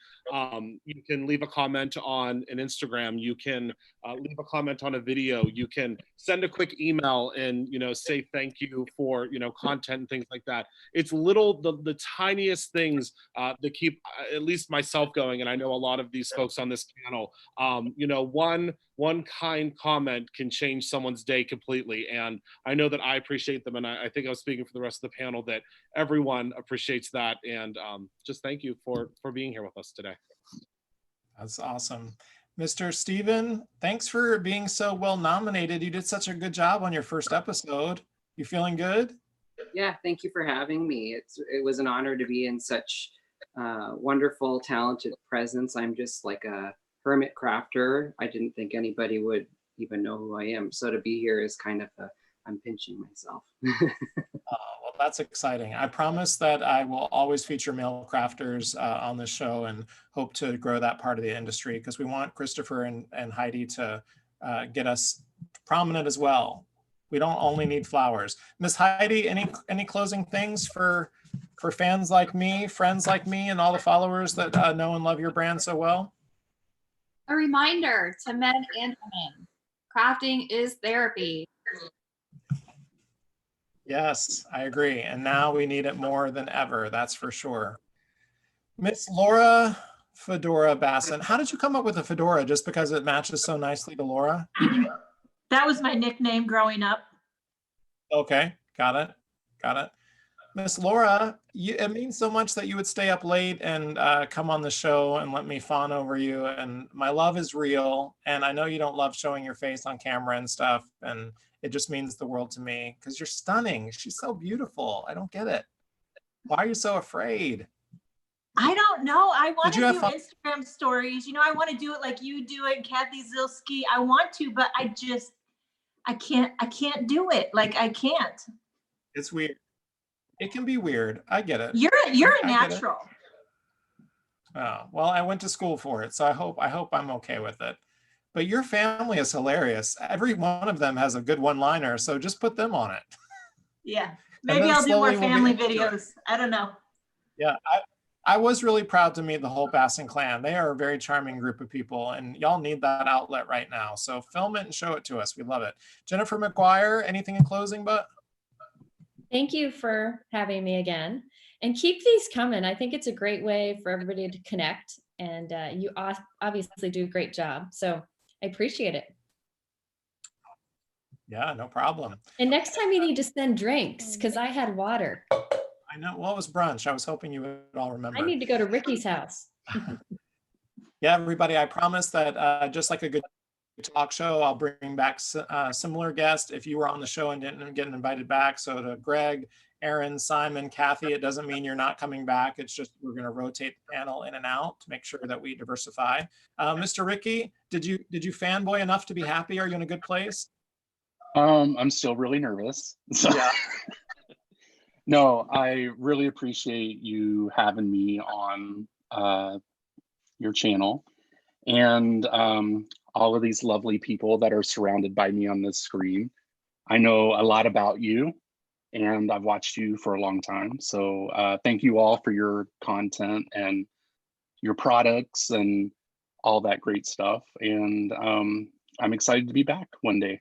You can leave a comment on an Instagram. You can leave a comment on a video. You can send a quick email and say thank you for content and things like that. It's the tiniest things that keep at least myself going, and I know a lot of these folks on this panel. One kind comment can change someone's day completely, and I know that I appreciate them, and I think I was speaking for the rest of the panel that everyone appreciates that, and just thank you for being here with us today. That's awesome. Mr. Stephen, thanks for being so well nominated. You did such a good job on your first episode. You feeling good? Yeah, thank you for having me. It was an honor to be in such wonderful, talented presence. I'm just like a hermit crafter. I didn't think anybody would even know who I am. So to be here is kind of I'm pinching myself. Well, that's exciting. I promise that I will always feature male crafters on this show, and hope to grow that part of the industry, because we want Christopher and Heidi to get us prominent as well. We don't only need flowers. Miss Heidi, any closing things for fans like me, friends like me, and all the followers that know and love your brand so well? A reminder to men and women, crafting is therapy. Yes, I agree. And now we need it more than ever, that's for sure. Miss Laura Fedora Basson, how did you come up with a fedora? Just because it matches so nicely to Laura? That was my nickname growing up. Okay, got it. Miss Laura, it means so much that you would stay up late and come on the show and let me fawn over you. And my love is real. And I know you don't love showing your face on camera and stuff. And it just means the world to me because you're stunning. She's so beautiful. I don't get it. Why are you so afraid? I don't know. I want to do fun? Instagram stories. You know, I want to do it like you do it, Kathy Zilski. I want to, but I can't do it. Like I can't. It's weird. It can be weird. I get it. You're a natural. Oh, well, I went to school for it, so I hope I'm okay with it. But your family is hilarious. Every one of them has a good one-liner, so just put them on it. Yeah, maybe I'll do more family videos. I don't know. Yeah, I was really proud to meet the whole Basson clan. They are a very charming group of people, and y'all need that outlet right now. So film it and show it to us. We love it. Jennifer McGuire, anything in closing, but? Thank you for having me again. And keep these coming. I think it's a great way for everybody to connect. And you obviously do a great job. So I appreciate it. Yeah, no problem. And next time you need to send drinks because I had water. I know. What was brunch? I was hoping you would all remember. I need to go to Ricky's house. Yeah, everybody, I promise that just like a good talk show, I'll bring back similar guests if you were on the show and didn't get invited back. So to Greg, Aaron, Simon, Kathy, it doesn't mean you're not coming back. It's just we're going to rotate the panel in and out to make sure that we diversify. Mr. Ricky, did you fanboy enough to be happy? Are you in a good place? I'm still really nervous. So. Yeah. No, I really appreciate you having me on your channel and all of these lovely people that are surrounded by me on this screen. I know a lot about you and I've watched you for a long time. So thank you all for your content and your products and all that great stuff. And I'm excited to be back one day.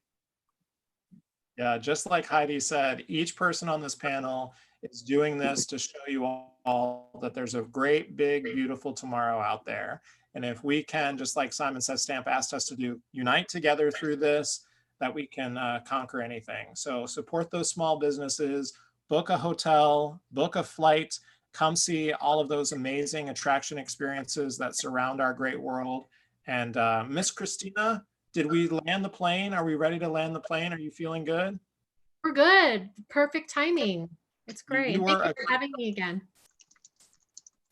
Yeah, just like Heidi said, each person on this panel is doing this to show you all that there's a great, big, beautiful tomorrow out there. And if we can, just like Simon says, Stamp asked us to do, unite together through this, that we can conquer anything. So support those small businesses, book a hotel, book a flight, come see all of those amazing attraction experiences that surround our great world. And Miss Kristina, did we land the plane? Are we ready to land the plane? Are you feeling good? We're good. Perfect timing. It's great. Thank you for having me again.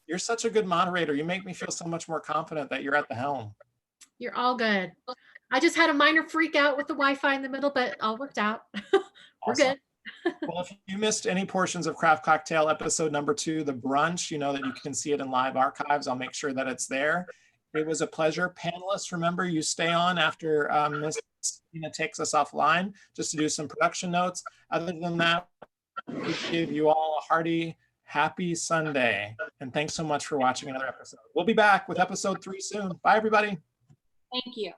You're such a good moderator. You make me feel so much more confident that you're at the helm. You're all good. I just had a minor freak out with the Wi-Fi in the middle, but all worked out. We're Awesome. Good. Well, if you missed any portions of Craft Cocktail episode number 2, the brunch, you know that you can see it in live archives. I'll make sure that it's there. It was a pleasure. Panelists, remember you stay on after Miss Tina takes us offline just to do some production notes. Other than that, we give you all a hearty, happy Sunday. And thanks so much for watching another episode. We'll be back with episode 3 soon. Bye, everybody. Thank you.